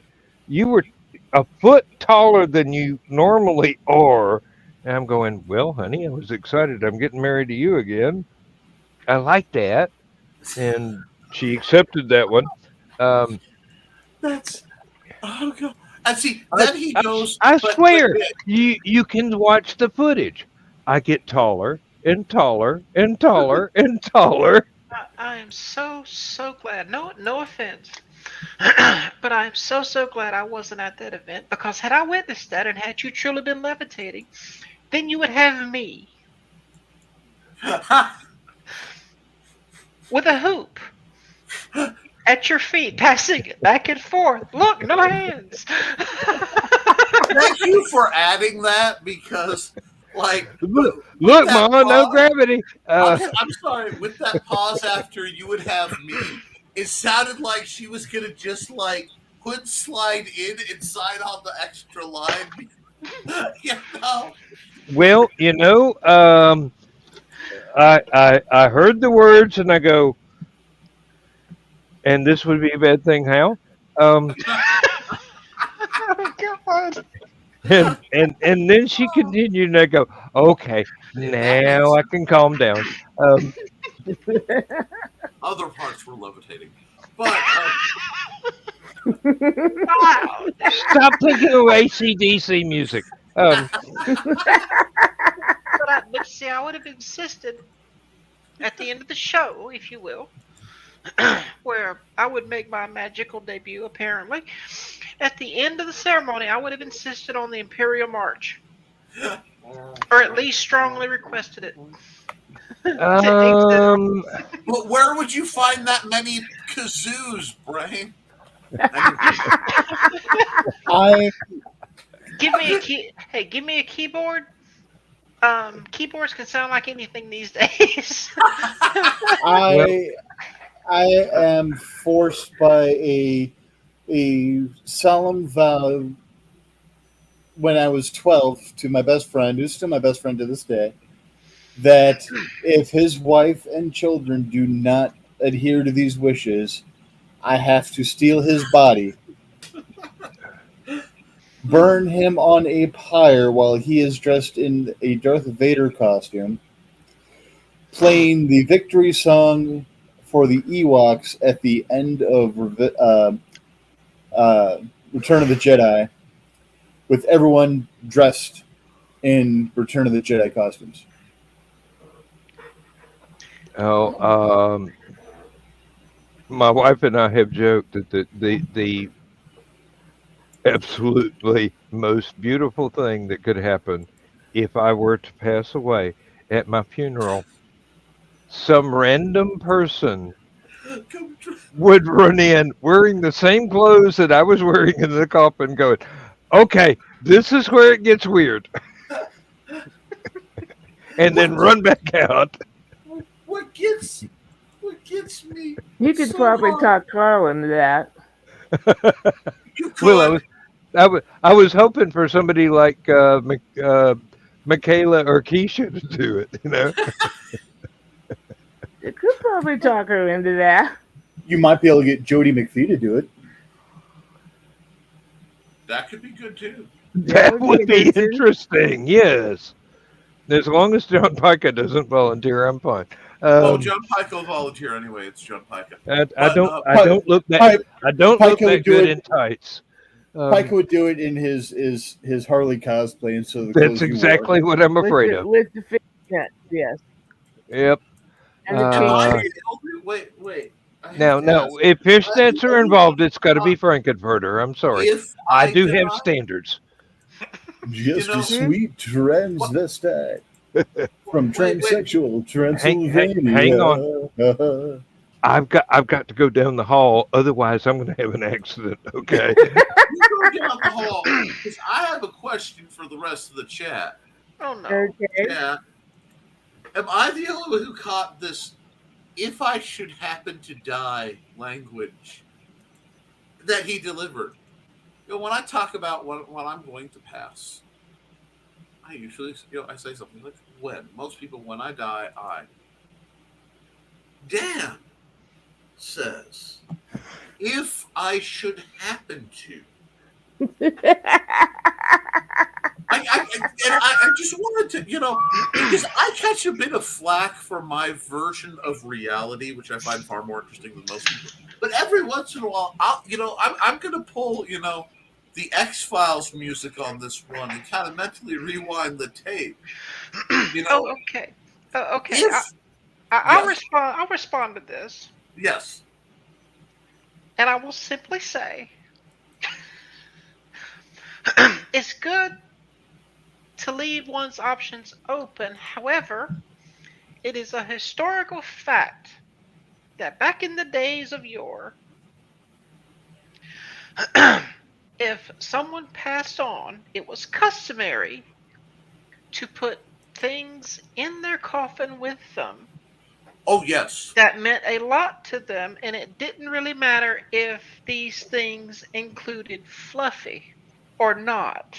You were a foot taller than you normally are. And I'm going, well, honey, I was excited. I'm getting married to you again. I like that. And she accepted that one. Um, that's, oh God. And see, I, then he I, goes, I but swear, you can watch the footage. I get taller and taller and taller and taller. I am so glad. No offense, but I am so glad I wasn't at that event, because had I witnessed that and had you truly been levitating, then you would have me with a hoop at your feet, passing it back and forth. Look, no hands. thank you for adding that because, like, Look, with look, that Mama, no pause, gravity. I'm sorry, with that pause after you would have me, it sounded like she was going to just, like, put slide inside on the extra line. you know? Well, I heard the words and I go, and this would be a bad thing, how? Um, Oh God. and then she continued and I go, okay, That makes now I can calm down. Um, other parts were levitating. But, Wow. stop thinking of AC/DC music. But see, I would have insisted at the end of the show, if you will, where I would make my magical debut, apparently. At the end of the ceremony, I would have insisted on the Imperial March, or at least strongly requested it. Um, but where would you find that many kazoos, Brain? I Give me a key. Hey, give me a keyboard. Keyboards can sound like anything these days. well, I I am forced by a solemn vow when I was 12 to my best friend, who's still my best friend to this day, that if his wife and children do not adhere to these wishes, I have to steal his body, burn him on a pyre while he is dressed in a Darth Vader costume, playing the victory song for the Ewoks at the end of Return of the Jedi, with everyone dressed in Return of the Jedi costumes. Oh, my wife and I have joked that the absolutely most beautiful thing that could happen if I were to pass away at my funeral, some random person Come would run in wearing the same clothes that I was wearing in the coffin, going, "Okay, this is where it gets weird," and then what, run back out. what gets what gets me You could so probably hard? talk Carl into that. You Well, could. I was hoping for somebody like Michaela or Keisha to do it. You know, You could probably talk her into that. You might be able to get Jody McPhee to do it. That could be good too. That that would be would be interesting. interesting. Yes, as long as John Pica doesn't volunteer, I'm fine. Oh, Um, John Pike will volunteer anyway. It's John Pike. I But don't I Pi- don't look that Pi- I don't look Pica would that do good it. in tights. Pica Um, would do it in his Harley cosplay instead of the that's clothes you wore. exactly what I'm afraid of. With the fishnets, yes, Yep. and the am I Uh, chain. the only? Wait. I have to now, ask. if Am I the fishnets are only one involved, it's got to who be Frankenfurter. I'm sorry. if I I do have die, standards. you Just a know sweet what? transvestite from Wait. transsexual Hang on. Transylvania. I've got to go down the hall. Otherwise, I'm going to have an accident. Okay. You go down the hall because I have a question for the rest of the chat. Oh no. Okay. Chat, am I the only one who caught this? If I should happen to die, language that he delivered. When I talk about when I'm going to pass, I usually I say something like when. Most people when I die, I Dan says if I should happen to. I just wanted to, because I catch a bit of flack for my version of reality, which I find far more interesting than most people. But every once in a while, I'm going to pull, the X Files music on this one and kind of mentally rewind the tape. You know, Oh, okay. Okay. if I'll yes, respond. I'll respond to this, yes, and I will simply say, it's good to leave one's options open. However, it is a historical fact that back in the days of yore, if someone passed on, it was customary to put things in their coffin with them oh yes, that meant a lot to them, and it didn't really matter if these things included Fluffy or not.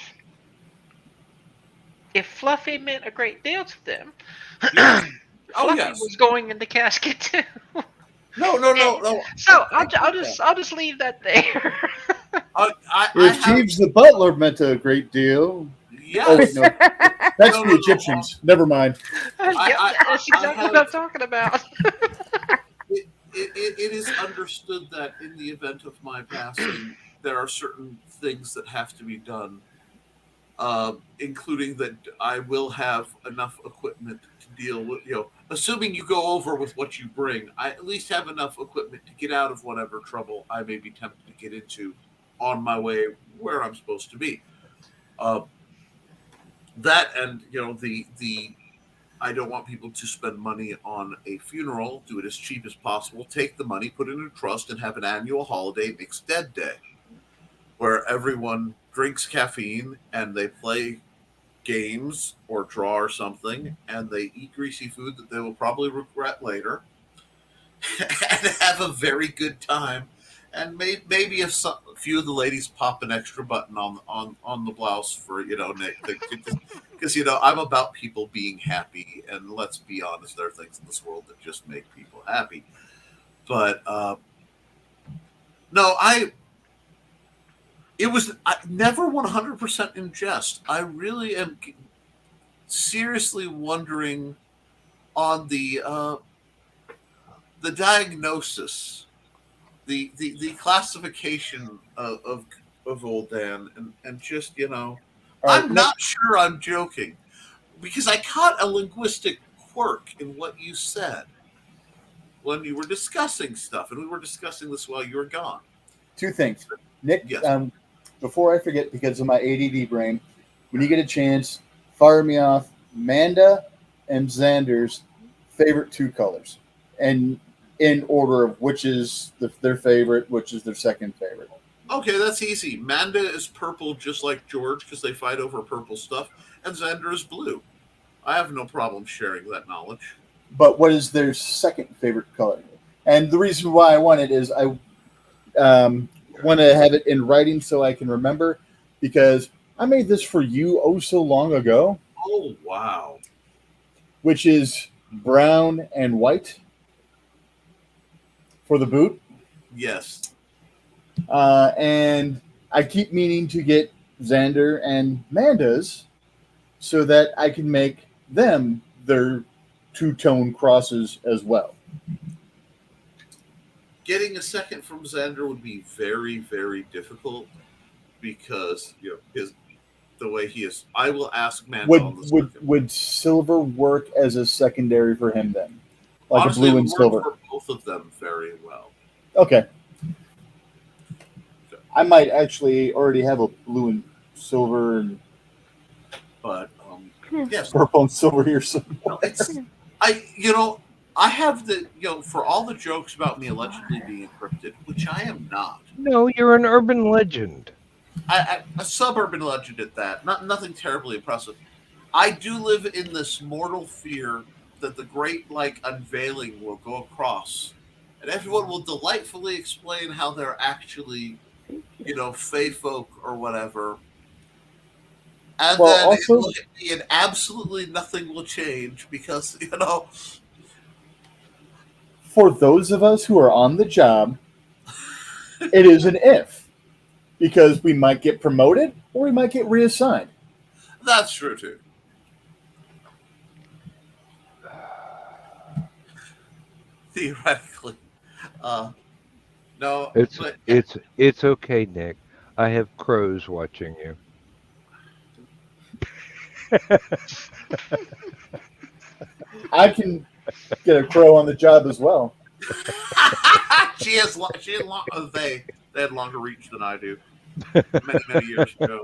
If Fluffy meant a great deal to them, yes, oh Fluffy yes. was going in the casket too. No. So I get that. I'll just leave that there. I If have Jeeves the Butler meant a great deal. Oh wait, yes. no, that's No, the Egyptians. Never mind. Yep, that's I exactly what have I'm talking about. it is understood that in the event of my passing, there are certain things that have to be done, including that I will have enough equipment to deal with, assuming you go over with what you bring, I at least have enough equipment to get out of whatever trouble I may be tempted to get into on my way where I'm supposed to be. Uh, that and, the I don't want people to spend money on a funeral. Do it as cheap as possible. Take the money, put it in a trust, and have an annual holiday mixed dead day where everyone drinks caffeine and they play games or draw or something and they eat greasy food that they will probably regret later. and have a very good time. And maybe if a few of the ladies pop an extra button on the blouse for Nick, because I'm about people being happy, and let's be honest, there are things in this world that just make people happy. But no, it was never 100% in jest. I really am seriously wondering on the diagnosis, the classification of old Dan, and just All right, I'm Nick, not sure I'm joking, because I caught a linguistic quirk in what you said when you were discussing stuff, and we were discussing this while you were gone. two things. Nick, Yes. before I forget, because of my ADD brain, when you get a chance, fire me off Manda and Xander's favorite two colors, and in order of which is their favorite, which is their second favorite. Okay, that's easy. Manda is purple, just like George, because they fight over purple stuff, and Xander is blue. I have no problem sharing that knowledge. But what is their second favorite color? And the reason why I want it is I want to have it in writing so I can remember, because I made this for you oh so long ago, Oh, wow. which is brown and white for the boot. Yes. And I keep meaning to get Xander and Manda's so that I can make them their two-tone crosses as well. Getting a second from Xander would be very, very difficult, because the way he is. I will ask Manda on the second. Would silver work as a secondary for him then? Like Honestly, a blue it and would silver. work for both of them very well. Okay. I might actually already have a blue and silver and But yes, purple and silver here. So it's I have for all the jokes about me allegedly being encrypted, which I am not. No, you're an urban legend. A suburban legend at that. Nothing terribly impressive. I do live in this mortal fear that the great unveiling will go across, and everyone will delightfully explain how they're actually, fey folk or whatever. And Well, then also- it will hit me, and absolutely nothing will change, because for those of us who are on the job, it is an if, because we might get promoted or we might get reassigned. that's true too. Theoretically, no, but It's okay, Nick. I have crows watching you. I can get a crow on the job as well. she had they had longer reach than I do. Many years ago.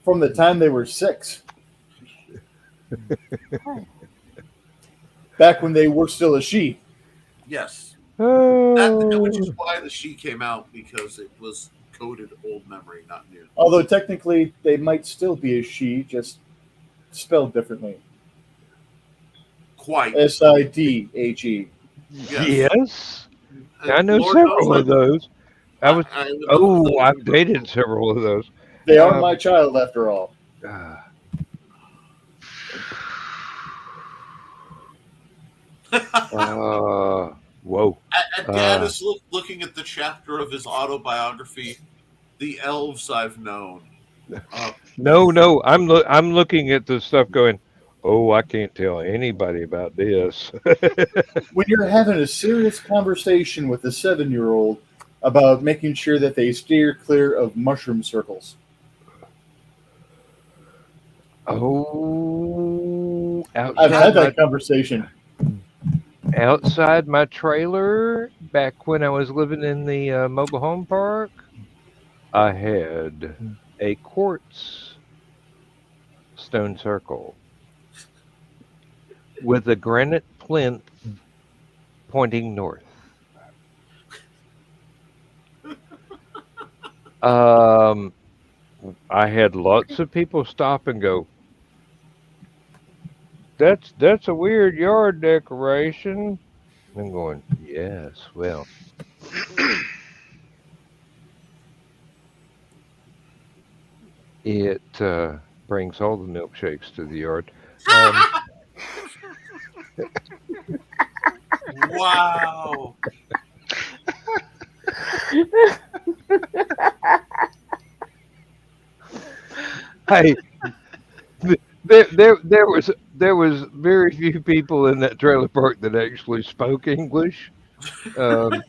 From the time they were 6. Back when they were still a she. Yes, Oh, which is why the she came out, because it was coded old memory, not new. Although technically they might still be a she, just spelled differently. Quite. Sidhe. yes. And I know Lord several knows of those. I would love those. I've dated several of those. They are my child after all. Ah. Whoa. And Dad is looking at the chapter of his autobiography, "The Elves I've Known." No. I'm looking at the stuff going, oh, I can't tell anybody about this. When you're having a serious conversation with a 7-year-old about making sure that they steer clear of mushroom circles. Oh, I've had that conversation. outside my trailer back when I was living in the mobile home park, I had a quartz stone circle with a granite plinth pointing north. I had lots of people stop and go, that's a weird yard decoration. I'm going, yes, well, it brings all the milkshakes to the yard. Um, Wow. hey, there was very few people in that trailer park that actually spoke English. Um,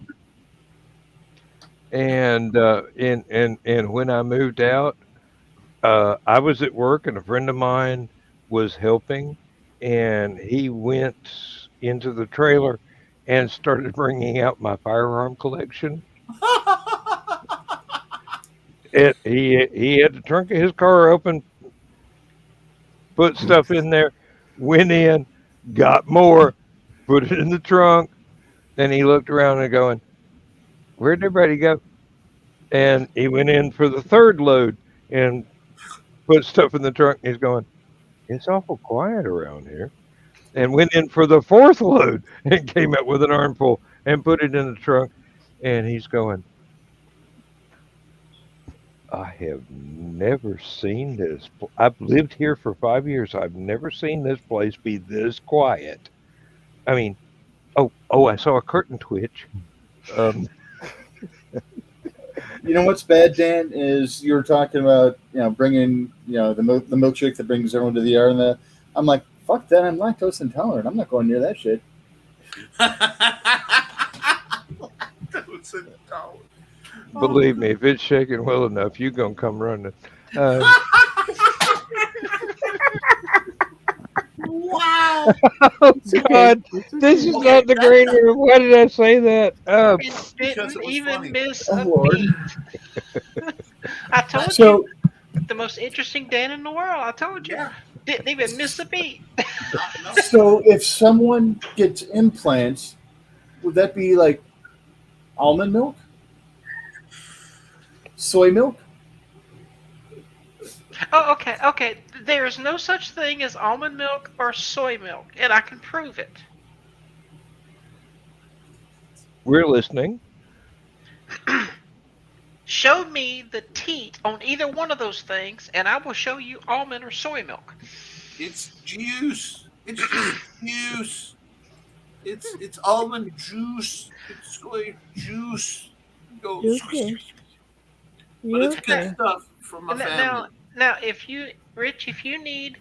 and when I moved out, I was at work and a friend of mine was helping, and he went into the trailer and started bringing out my firearm collection. He had the trunk of his car open, put stuff in there, went in, got more, put it in the trunk. Then he looked around and going, "Where'd everybody go?" And he went in for the third load and put stuff in the trunk. He's going, "It's awful quiet around here." And went in for the fourth load and came out with an armful and put it in the trunk. And he's going, "I have never seen this. I've lived here for 5 years. I've never seen this place be this quiet. I mean, oh, I saw a curtain twitch." Um, You know what's bad, Dan, is you were talking about bringing the milkshake that brings everyone to the yard and that. I'm like, fuck that. I'm lactose intolerant. I'm not going near that shit. Believe me, if it's shaking well enough, you're going to come running. Wow. Oh, God. This is not the green room. Why did I say that? Because Didn't it was even funny. miss Oh, a Lord. beat. I told you, So the most interesting Dan in the world. I told you. Yeah. Didn't even miss a beat. No. so if someone gets implants, would that be like almond milk? Soy milk? Oh, okay. There's no such thing as almond milk or soy milk, and I can prove it. We're listening. Show me the teat on either one of those things, and I will show you almond or soy milk. It's juice. It's just juice. It's almond juice. It's soy juice. Go. Okay. But it's good Okay. stuff from my family. Now, if you, Rich, if you need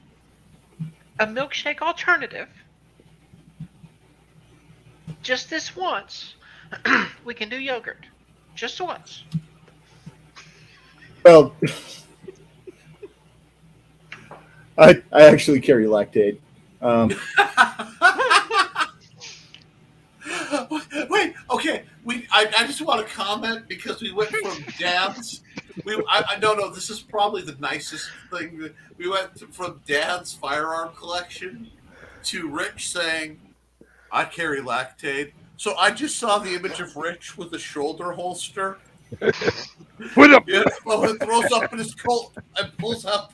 a milkshake alternative, just this once, we can do yogurt. Just once. Well, I actually carry lactate. Wait, okay. I just want to comment because we went from Dad's. I don't know. This is probably the nicest thing. We went from Dad's firearm collection to Rich saying, "I carry lactate." So I just saw the image of Rich with a shoulder holster. Put up. Yeah, it throws up in his coat and pulls out.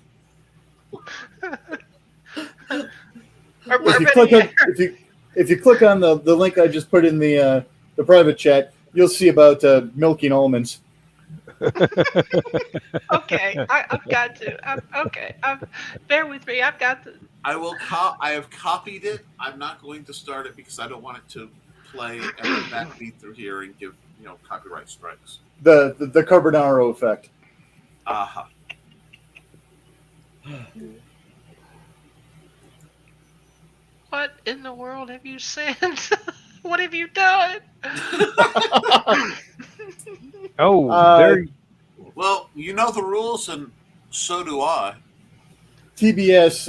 If you click on the link I just put in the private chat, you'll see about milking almonds. Okay, I've got to. Bear with me. I've got to. I have copied it. I'm not going to start it because I don't want it to play and then backbeat through here and give copyright strikes. The Carbonaro effect. Aha. What in the world have you sent? What have you done? There. Well, you know the rules, and so do I. TBS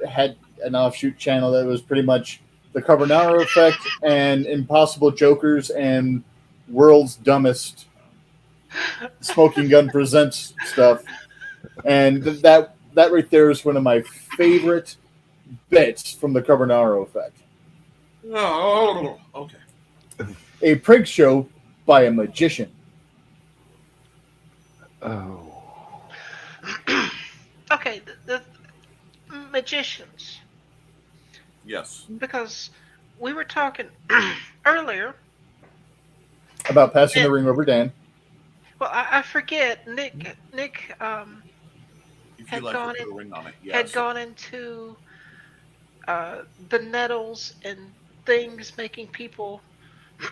had an offshoot channel that was pretty much the Carbonaro effect and Impossible Jokers and World's Dumbest Smoking Gun Presents stuff. And that right there is one of my favorite bits from the Carbonaro effect. Oh, okay. A prank show by a magician. Oh. Okay, the magicians. Yes. Because we were talking earlier. About passing And, the ring over Dan. well, I forget. Nick If you had like to gone put in, a ring on it, had yes. gone into the nettles and things making people.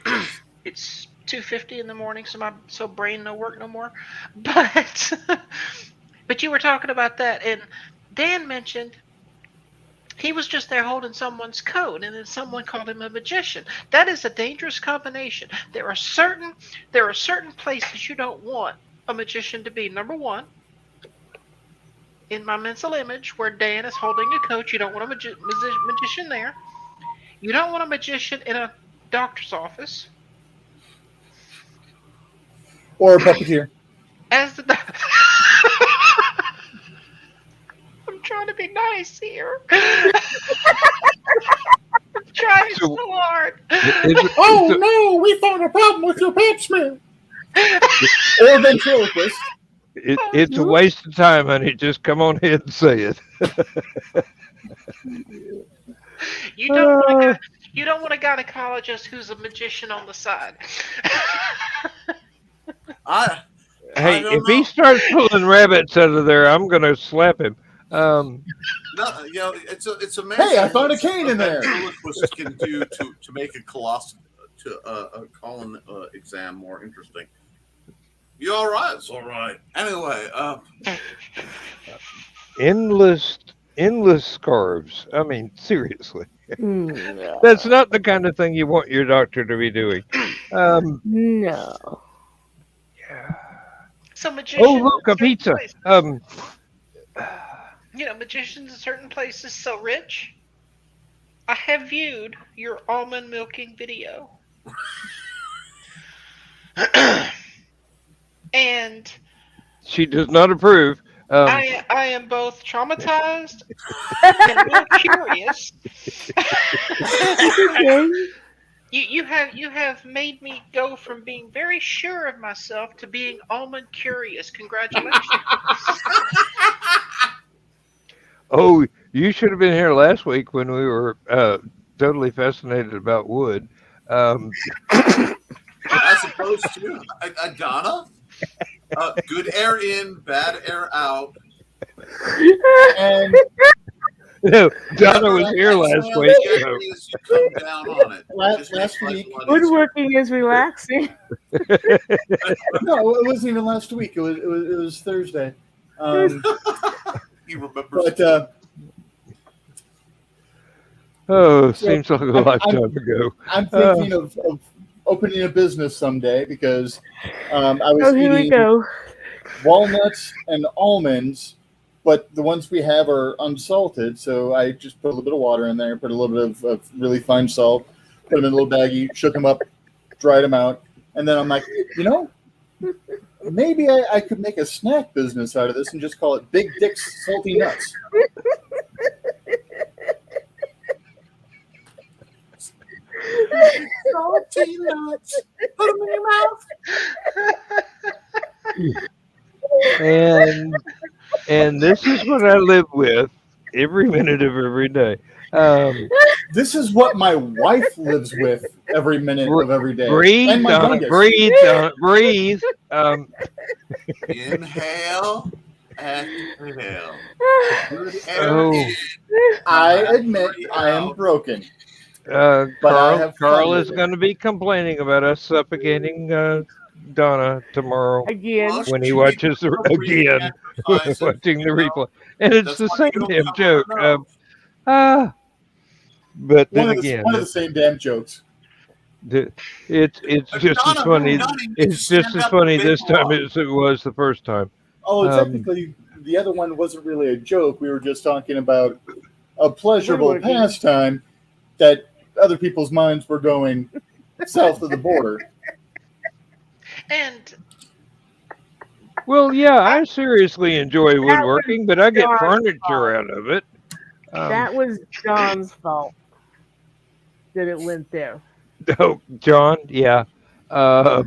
Yes. It's 2:50 in the morning, so my brain no work no more. But but you were talking about that, and Dan mentioned he was just there holding someone's coat, and then someone called him a magician. That is a dangerous combination. There are certain places you don't want a magician to be. Number one, in my mental image, where Dan is holding a coat, you don't want a magician there. You don't want a magician in a doctor's office. Or a puppeteer. As the I'm trying to be nice here. I'm trying so hard. Oh no, we found a problem with your pap smear. Or ventriloquist. It's a waste of time, honey. Just come on ahead and say it. You don't want a gynecologist who's a magician on the side. Hey, if he starts pulling rabbits out of there, I'm gonna slap him. No, it's amazing. Hey, I found a cane in there. Ventriloquist can do to make a colon exam more interesting. You all right? It's all right. Anyway, endless scarves. I mean, seriously. No. That's not the kind of thing you want your doctor to be doing. No. Yeah. So magicians. Oh, look, a pizza. Magicians in certain places so rich. I have viewed your almond milking video. And she does not approve. I am both traumatized and a little curious. You have made me go from being very sure of myself to being almond curious. Congratulations. Oh, you should have been here last week when we were totally fascinated about wood. As opposed to Donna, good air in, bad air out. And no, Donna was here last week. You come down on it. Last week, woodworking is relaxing. No, it wasn't even last week. It was Thursday. He remembers. But seems like a lifetime ago. I'm thinking of opening a business someday because I was eating walnuts and almonds, but the ones we have are unsalted. So I just put a little bit of water in there, put a little bit of really fine salt, put them in a little baggie, shook them up, dried them out, and then I'm like, maybe I could make a snack business out of this and just call it Big Dick's Salty Nuts. Salty nuts. Put them in your mouth. And this is what I live with every minute of every day. This is what my wife lives with every minute of every day. Breathe, and my youngest. breathe. Inhale, exhale. I admit I am broken. Carl is going to be complaining about us suffocating Donna tomorrow again when he watches again watching the replay, and it's the same damn joke. But then again, one of the same damn jokes. It's just as funny. It's just as funny this time as it was the first time. Oh, technically, the other one wasn't really a joke. We were just talking about a pleasurable pastime that other people's minds were going south of the border. And well, yeah, I seriously enjoy woodworking, but I get furniture out of it. That was John's fault that it went there. Oh, John, yeah. I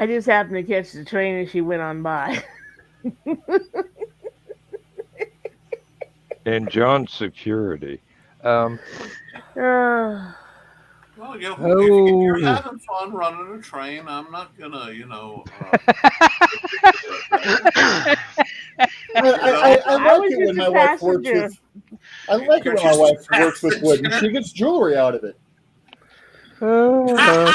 just happened to catch the train as she went on by. And John's security. Uh, Well, you know, if you're Oh, having fun running a train, I'm not gonna, you know, I I like was it when just a my wife works passenger. with. I like it you're when my just a wife works with wood and passenger. she gets jewelry out of it, uh,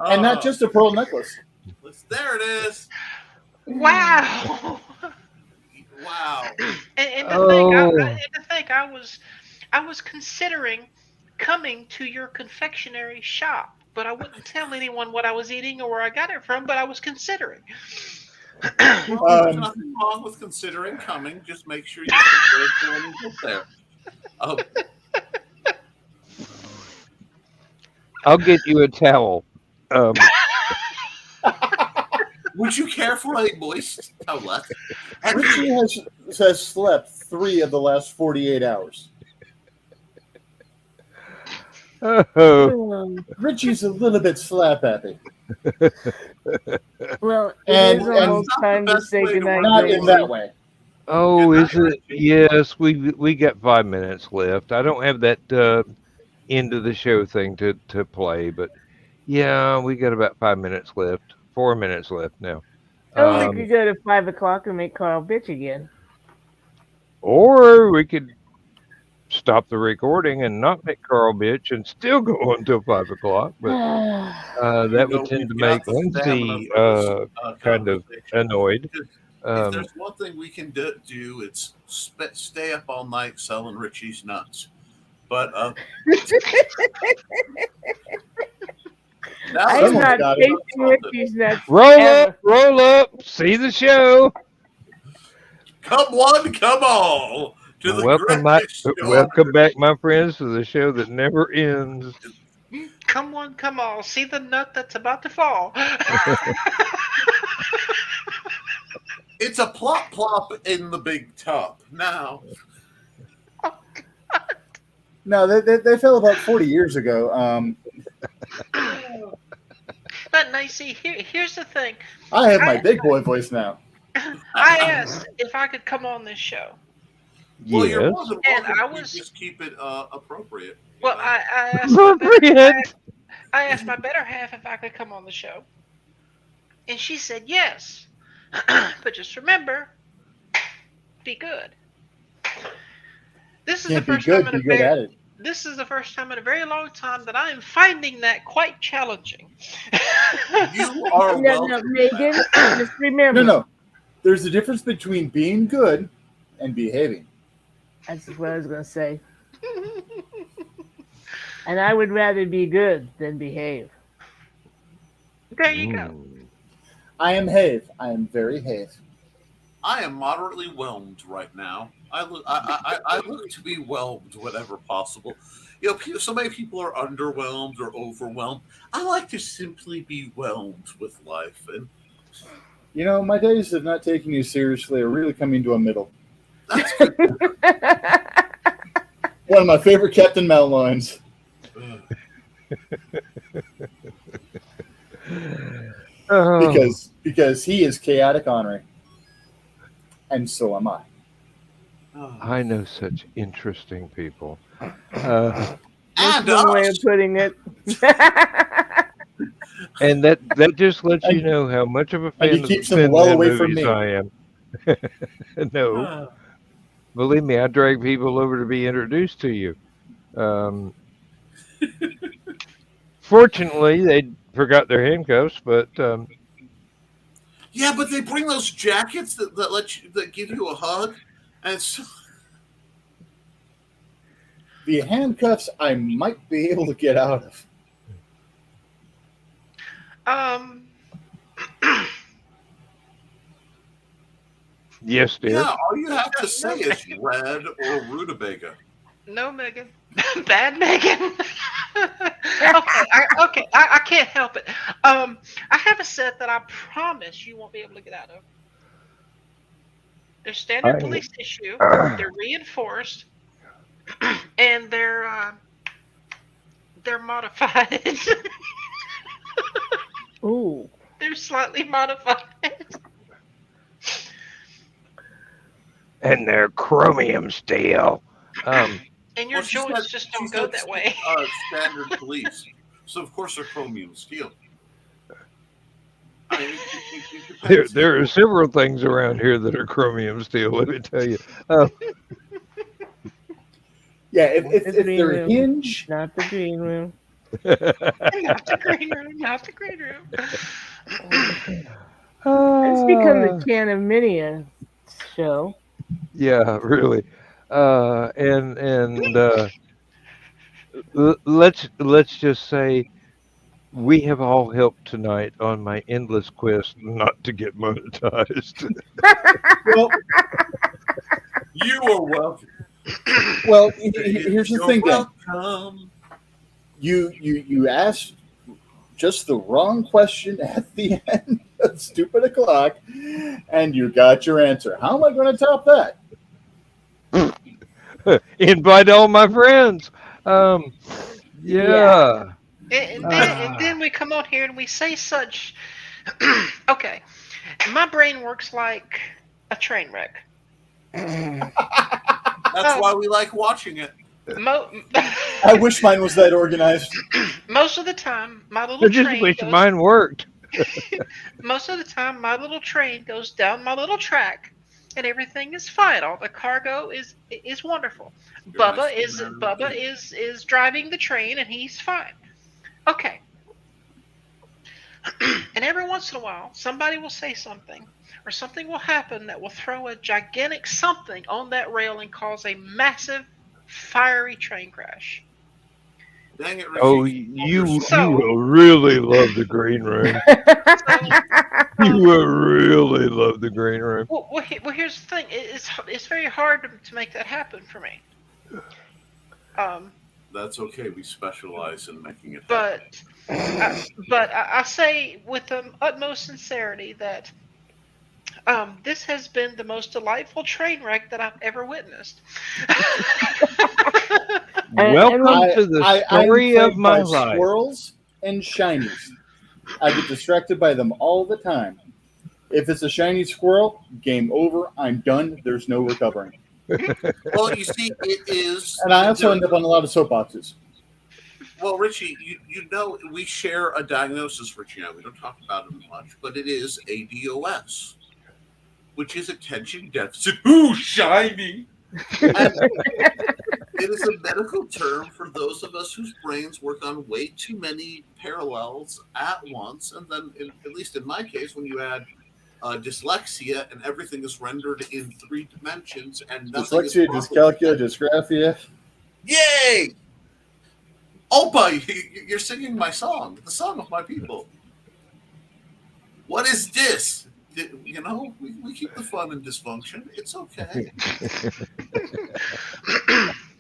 and not Oh, just a pearl necklace. there it is. Wow. Wow. And to think, oh, I was considering coming to your confectionery shop, but I wouldn't tell anyone what I was eating or where I got it from. But I was considering. Well, there's Um, nothing wrong with considering coming. Just make sure you're prepared for when you get there. Uh, I'll get you a towel. Um, would you care for a moist towelette? Richie has slept 3 of the last 48 hours. oh, Richie's a little bit slap happy, Well, it and is That's almost not the time to best say way to goodnight, run not your in life. that Gracie. way. oh, Good is night, it? Richie. Yes, we got 5 minutes left. I don't have that end of the show thing to play, but yeah, we got about 5 minutes left. 4 minutes left now. Oh, we Um, could go to 5 o'clock and make Carl bitch again. or we could stop the recording and not make Carl bitch and still go until 5 o'clock. But You that would know, tend to we've got make the stamina Lindsay for this kind of conversation. annoyed. If Um, there's one thing we can do, it's stay up all night selling Richie's nuts. But now I let's am Someone's not get got it. tasting salted. Richie's nuts ever. roll up, see the show. Come one, come all to the greatest show on Welcome earth. back, my friends, to the show that never ends. Come on, come on. See the nut that's about to fall. It's a plop plop in the big tub. Now, No, they fell about 40 years ago. But now, you see, here's the thing. I have my I, big boy voice now. I asked if I could come on this show, well, you're more Yes. than and welcome. I You was just keep it appropriate. You well. know? I asked my Appropriate. I asked my better half if I could come on the show, and she said yes. But just remember, be good. This is the Can't be first time good, in a be good at it. this is the first time in a very long time that I am finding that quite challenging. You are No, welcome. no, Megan, just No, remember. no. There's a difference between being good and behaving. That's what I was going to say. And I would rather be good than behave. There you go. Mm. I am Have. I am very Have. I am moderately whelmed right now. I look to be whelmed whenever possible. You know, so many people are underwhelmed or overwhelmed. I like to simply be whelmed with life, and You know, my days of not taking you seriously are really coming to a middle. that's good. One of my favorite Captain Mel lines. Oh, Because he is chaotic ornery. And so am I. I know such interesting people. That's And one way of us. putting it. And that just lets you know how much of a And he fan of the keeps them well Fandom away from movies me. I am. No, believe me, I drag people over to be introduced to you. Fortunately, they forgot their handcuffs, but Yeah, but they bring those jackets that give you a hug, and it's The handcuffs I might be able to get out of. yes, dear. yeah. All you have to say is red or rutabaga. No, Megan. Bad Megan. I can't help it. I have a set that I promise you won't be able to get out of. They're standard police issue. They're reinforced, and they're modified. Ooh. They're slightly modified. and they're chromium steel. And your Well, joints just she don't go said that way. standard police, so of course they're chromium steel. I mean, it depends. There are several things around here that are chromium steel. Let me tell you. Uh, Yeah, The if green they're room. hinge, Not the green room. Not the green room. Not the green room. It's become the uh, Canaminia show. yeah, really. Let's just say we have all helped tonight on my endless quest not to get monetized. well, You are welcome. here's the You're thing, Dan. welcome. You asked just the wrong question at the end of Stupid O'Clock, and you got your answer. How am I going to top that? Invite all my friends. Um, yeah. And Ah. then we come on here and we say such. Okay, my brain works like a train wreck. That's why we like watching it. Mo- I wish mine was that organized. Most of the time, my little I just train wish goes. mine worked. Most of the time, my little train goes down my little track, and everything is fine. All the cargo is wonderful. Bubba is driving the train, and he's fine. Okay. And every once in a while, somebody will say something, or something will happen that will throw a gigantic something on that rail and cause a massive, fiery train crash. Dang it, Richie. Oh, you So- will really love the green room. You will really love the green room. Well, here's the thing. It's very hard to make that happen for me. That's okay. We specialize in making it But happen. I say with the utmost sincerity that this has been the most delightful train wreck that I've ever witnessed. Welcome to the story I'm of my plagued by life. Squirrels and shinies. I get distracted by them all the time. If it's a shiny squirrel, game over. I'm done. There's no recovering. Well, you see, it is. And I also end up on a lot of soapboxes. Well, Richie, you know we share a diagnosis, Richie. Now we don't talk about it much, but it is ADOS, which is attention deficit. Ooh, shiny. And it is a medical term for those of us whose brains work on way too many parallels at once. And then, at least in my case, when you add dyslexia and everything is rendered in 3 dimensions and nothing Dyslexia, is dyscalculia, dysgraphia. Yay! Opa, you're singing my song, the song of my people. What is this? You know, we keep the fun in dysfunction. It's okay.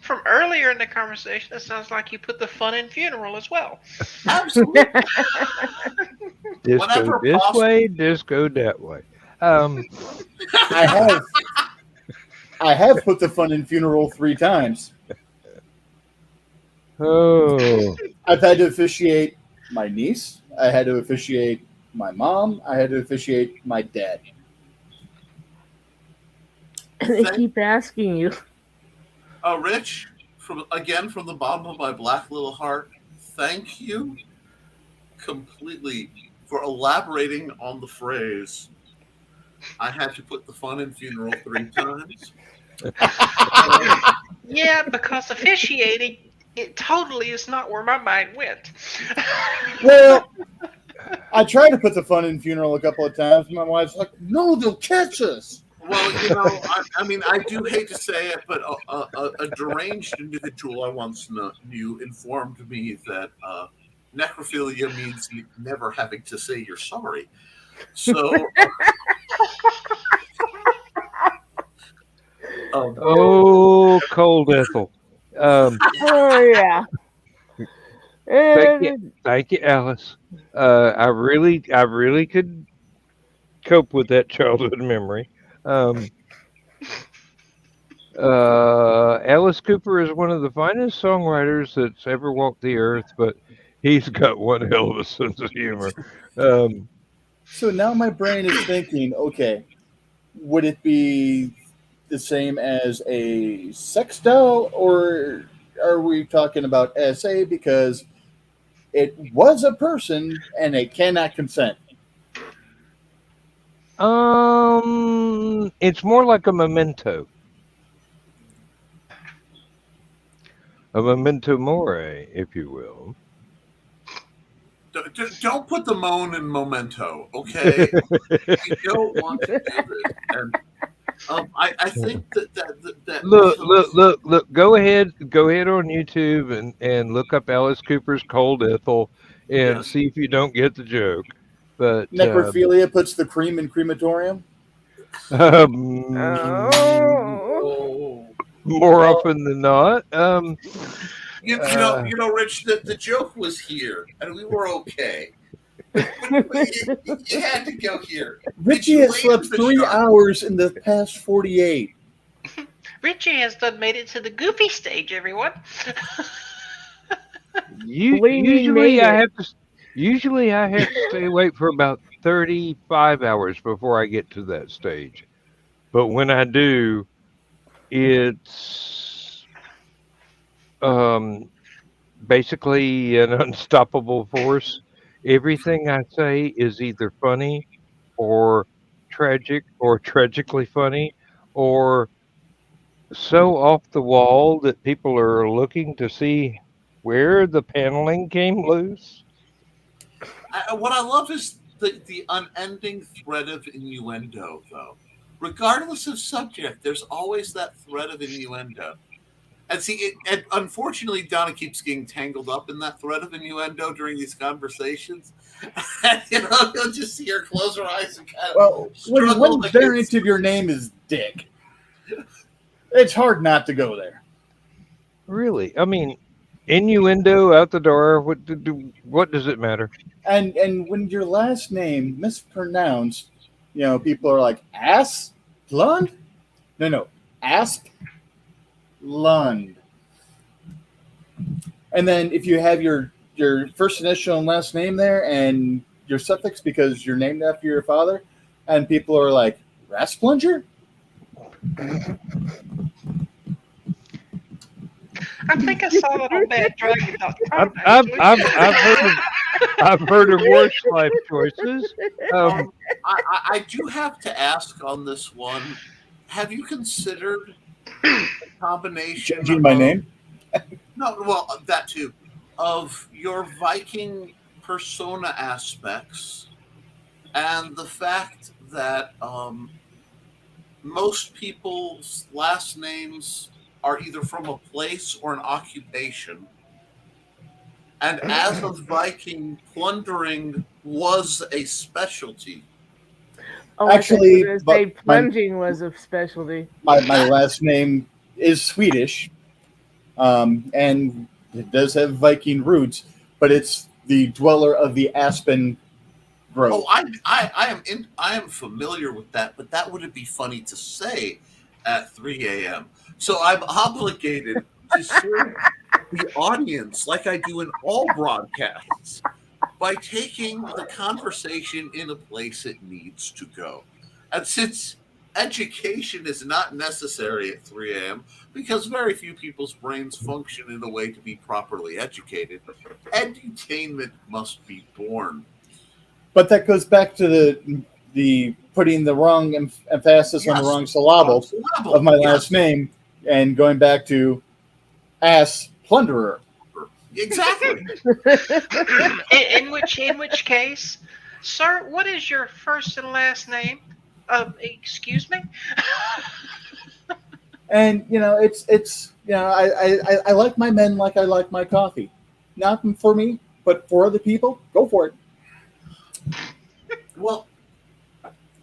From earlier in the conversation, it sounds like you put the fun in funeral as well. Absolutely. Disco Whenever this possible. way, disco that way. I have put the fun in funeral 3 times. Oh, I've had to officiate my niece. I had to officiate my mom. I had to officiate my dad. They keep asking you. Rich, from the bottom of my black little heart, thank you completely for elaborating on the phrase. I had to put the fun in funeral 3 times. Yeah, because officiating, it totally is not where my mind went. Well, I tried to put the fun in funeral a couple of times. My wife's like, "No, they'll catch us." Well, you know, I mean, I do hate to say it, but a deranged individual I once knew informed me that necrophilia means never having to say you're sorry. So, oh, cold Ethel. Oh yeah. Thank you, Alice. I really could cope with that childhood memory. Alice Cooper is one of the finest songwriters that's ever walked the earth, but he's got one hell of a sense of humor. So now my brain is thinking, okay, would it be the same as a sex doll, or are we talking about SA because it was a person and it cannot consent? It's more like a memento mori, if you will. Don't put the moan in memento, okay? You don't want to do this. And I think that Look. Go ahead on YouTube and look up Alice Cooper's Cold Ethel and yes. see if you don't get the joke. But Necrophilia puts the cream in crematorium. Oh. More often than not. You know, Rich, the joke was here, and we were okay. You had to go here. Richie has slept 3 hours in the past 48. Richie has done made it to the goofy stage, everyone. Usually I have to stay awake for about 35 hours before I get to that stage. But when I do, it's basically an unstoppable force. Everything I say is either funny or tragic or tragically funny or so off the wall that people are looking to see where the paneling came loose. What I love is the unending thread of innuendo, though. Regardless of subject, there's always that thread of innuendo. And see, and unfortunately, Donna keeps getting tangled up in that thread of innuendo during these conversations. And, you'll just see her close her eyes and kind of. Well, when one variant of your name is Dick, it's hard not to go there. Really? I mean, innuendo out the door. What does it matter? And when your last name mispronounced, people are like, Asplund? No, Asp Lund. And then if you have your first initial and last name there and your suffix because you're named after your father, and people are like, Rasplunger? I think I saw that on Bad Dragon. I've heard of worse life choices. I do have to ask on this one, have you considered a combination Changing my name? No, well, that too, of your Viking persona aspects and the fact that most people's last names are either from a place or an occupation. And as a Viking, plundering was a specialty. Oh, Actually, plunging was a specialty. My last name is Swedish, and it does have Viking roots, but it's the dweller of the Aspen Grove. Oh, I am familiar with that, but that wouldn't be funny to say at 3 a.m. So I'm obligated to serve the audience like I do in all broadcasts by taking the conversation in a place it needs to go. And since education is not necessary at 3 a.m. because very few people's brains function in a way to be properly educated, edutainment must be born. But that goes back to the putting the wrong emphasis on the wrong syllable of my last name and going back to ass plunderer. Exactly. in which case, sir, what is your first and last name? Excuse me. And it's I like my men like I like my coffee. Not for me, but for other people, go for it. Well,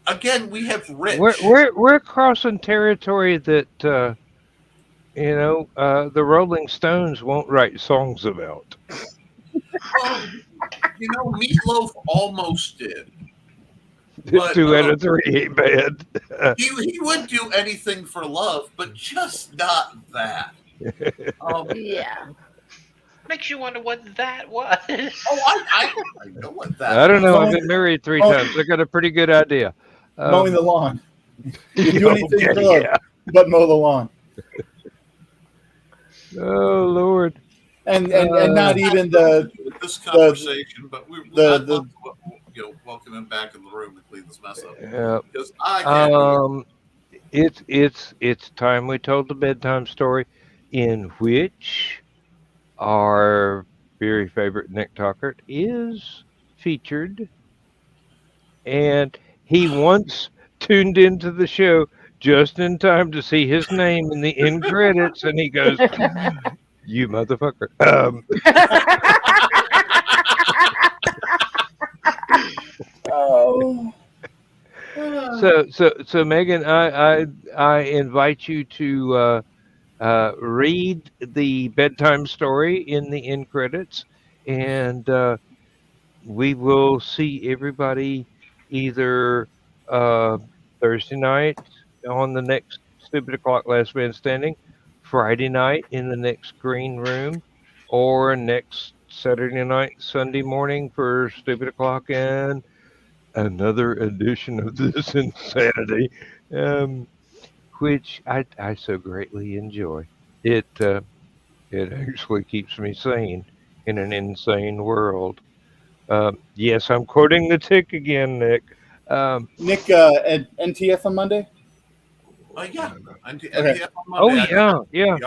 again, we have Rich. We're crossing territory that the Rolling Stones won't write songs about. Meatloaf almost did. But, 2 out of 3 ain't bad. He would do anything for love, but just not that. Yeah. Makes you wonder what that was. I know what that. I don't know. I've been married 3 times. I got a pretty good idea. Mowing the lawn. You do anything for love. but mow the lawn. Oh Lord. And not even with this conversation, but I'd love to, welcome him back in the room to clean this mess up. Because I can't do it. It's time we told the bedtime story, in which our very favorite Nick Talkert is featured, and he once tuned into the show just in time to see his name in the end credits, and he goes, "You motherfucker!" Oh. So Megan, I invite you to read the bedtime story in the end credits, and we will see everybody either Thursday night on the next Stupid O'Clock Last Man Standing, Friday night in the next green room, or next Saturday night, Sunday morning for Stupid O'Clock and another edition of this insanity, which I so greatly enjoy. It actually keeps me sane in an insane world. Yes, I'm quoting the tick again, Nick. Nick, at NTF on Monday? Yeah. Okay. Oh, yeah.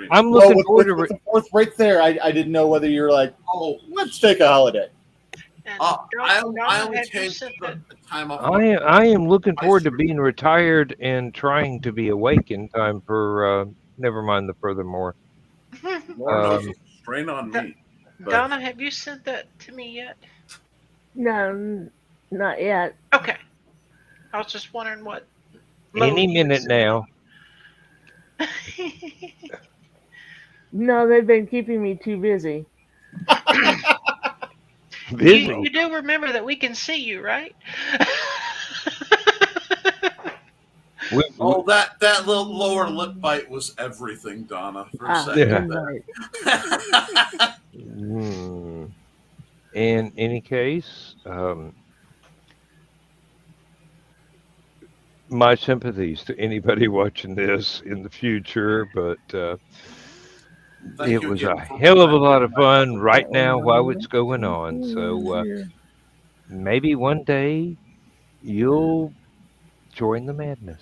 I'm looking forward to with the fourth right there. I didn't know whether you're like, let's take a holiday. I only came to the time off. I am looking forward to being retired and trying to be awake in time for never mind the furthermore. Strain on me. Donna, have you sent that to me yet? No, not yet. Okay. I was just wondering what. Any minute now. No, they've been keeping me too busy. Busy. You do remember that we can see you, right? That little lower lip bite was everything, Donna, for a second. Yeah. In any case, my sympathies to anybody watching this in the future, but it was a hell of a lot of fun right now while it's going on. So maybe one day you'll join the madness.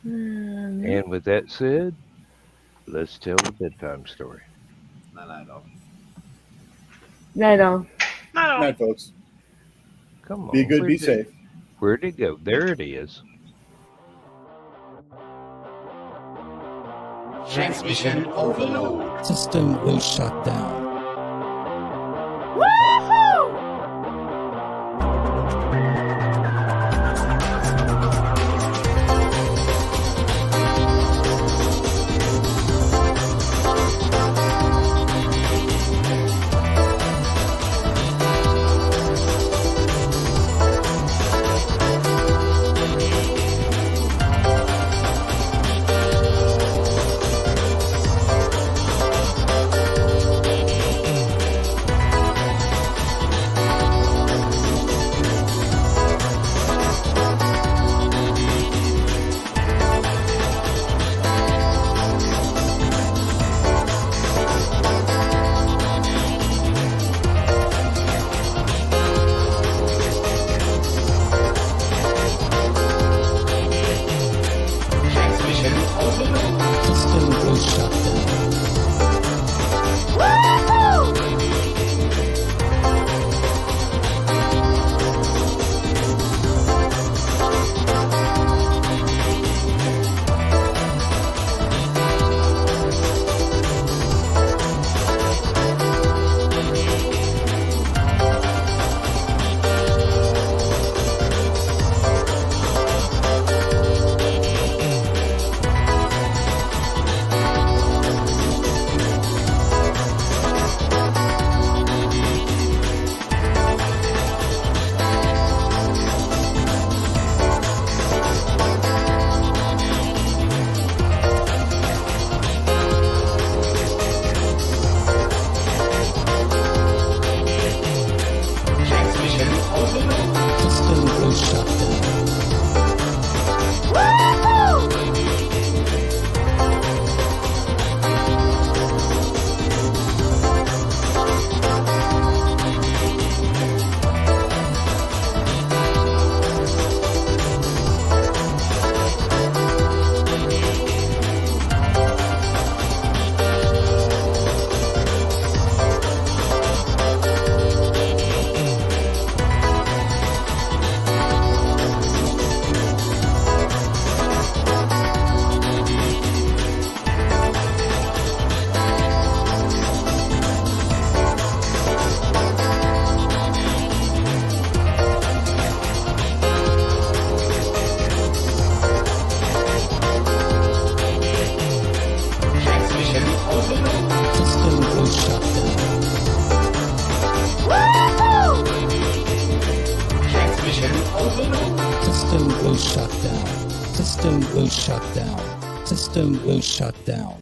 And with that said, let's tell the bedtime story. Night all. Night all. Night, folks. Come on. Be good, be safe. Where'd it go? There it is. Transmission overload. System will shut down. System will shut down. System will shut down. System will shut down.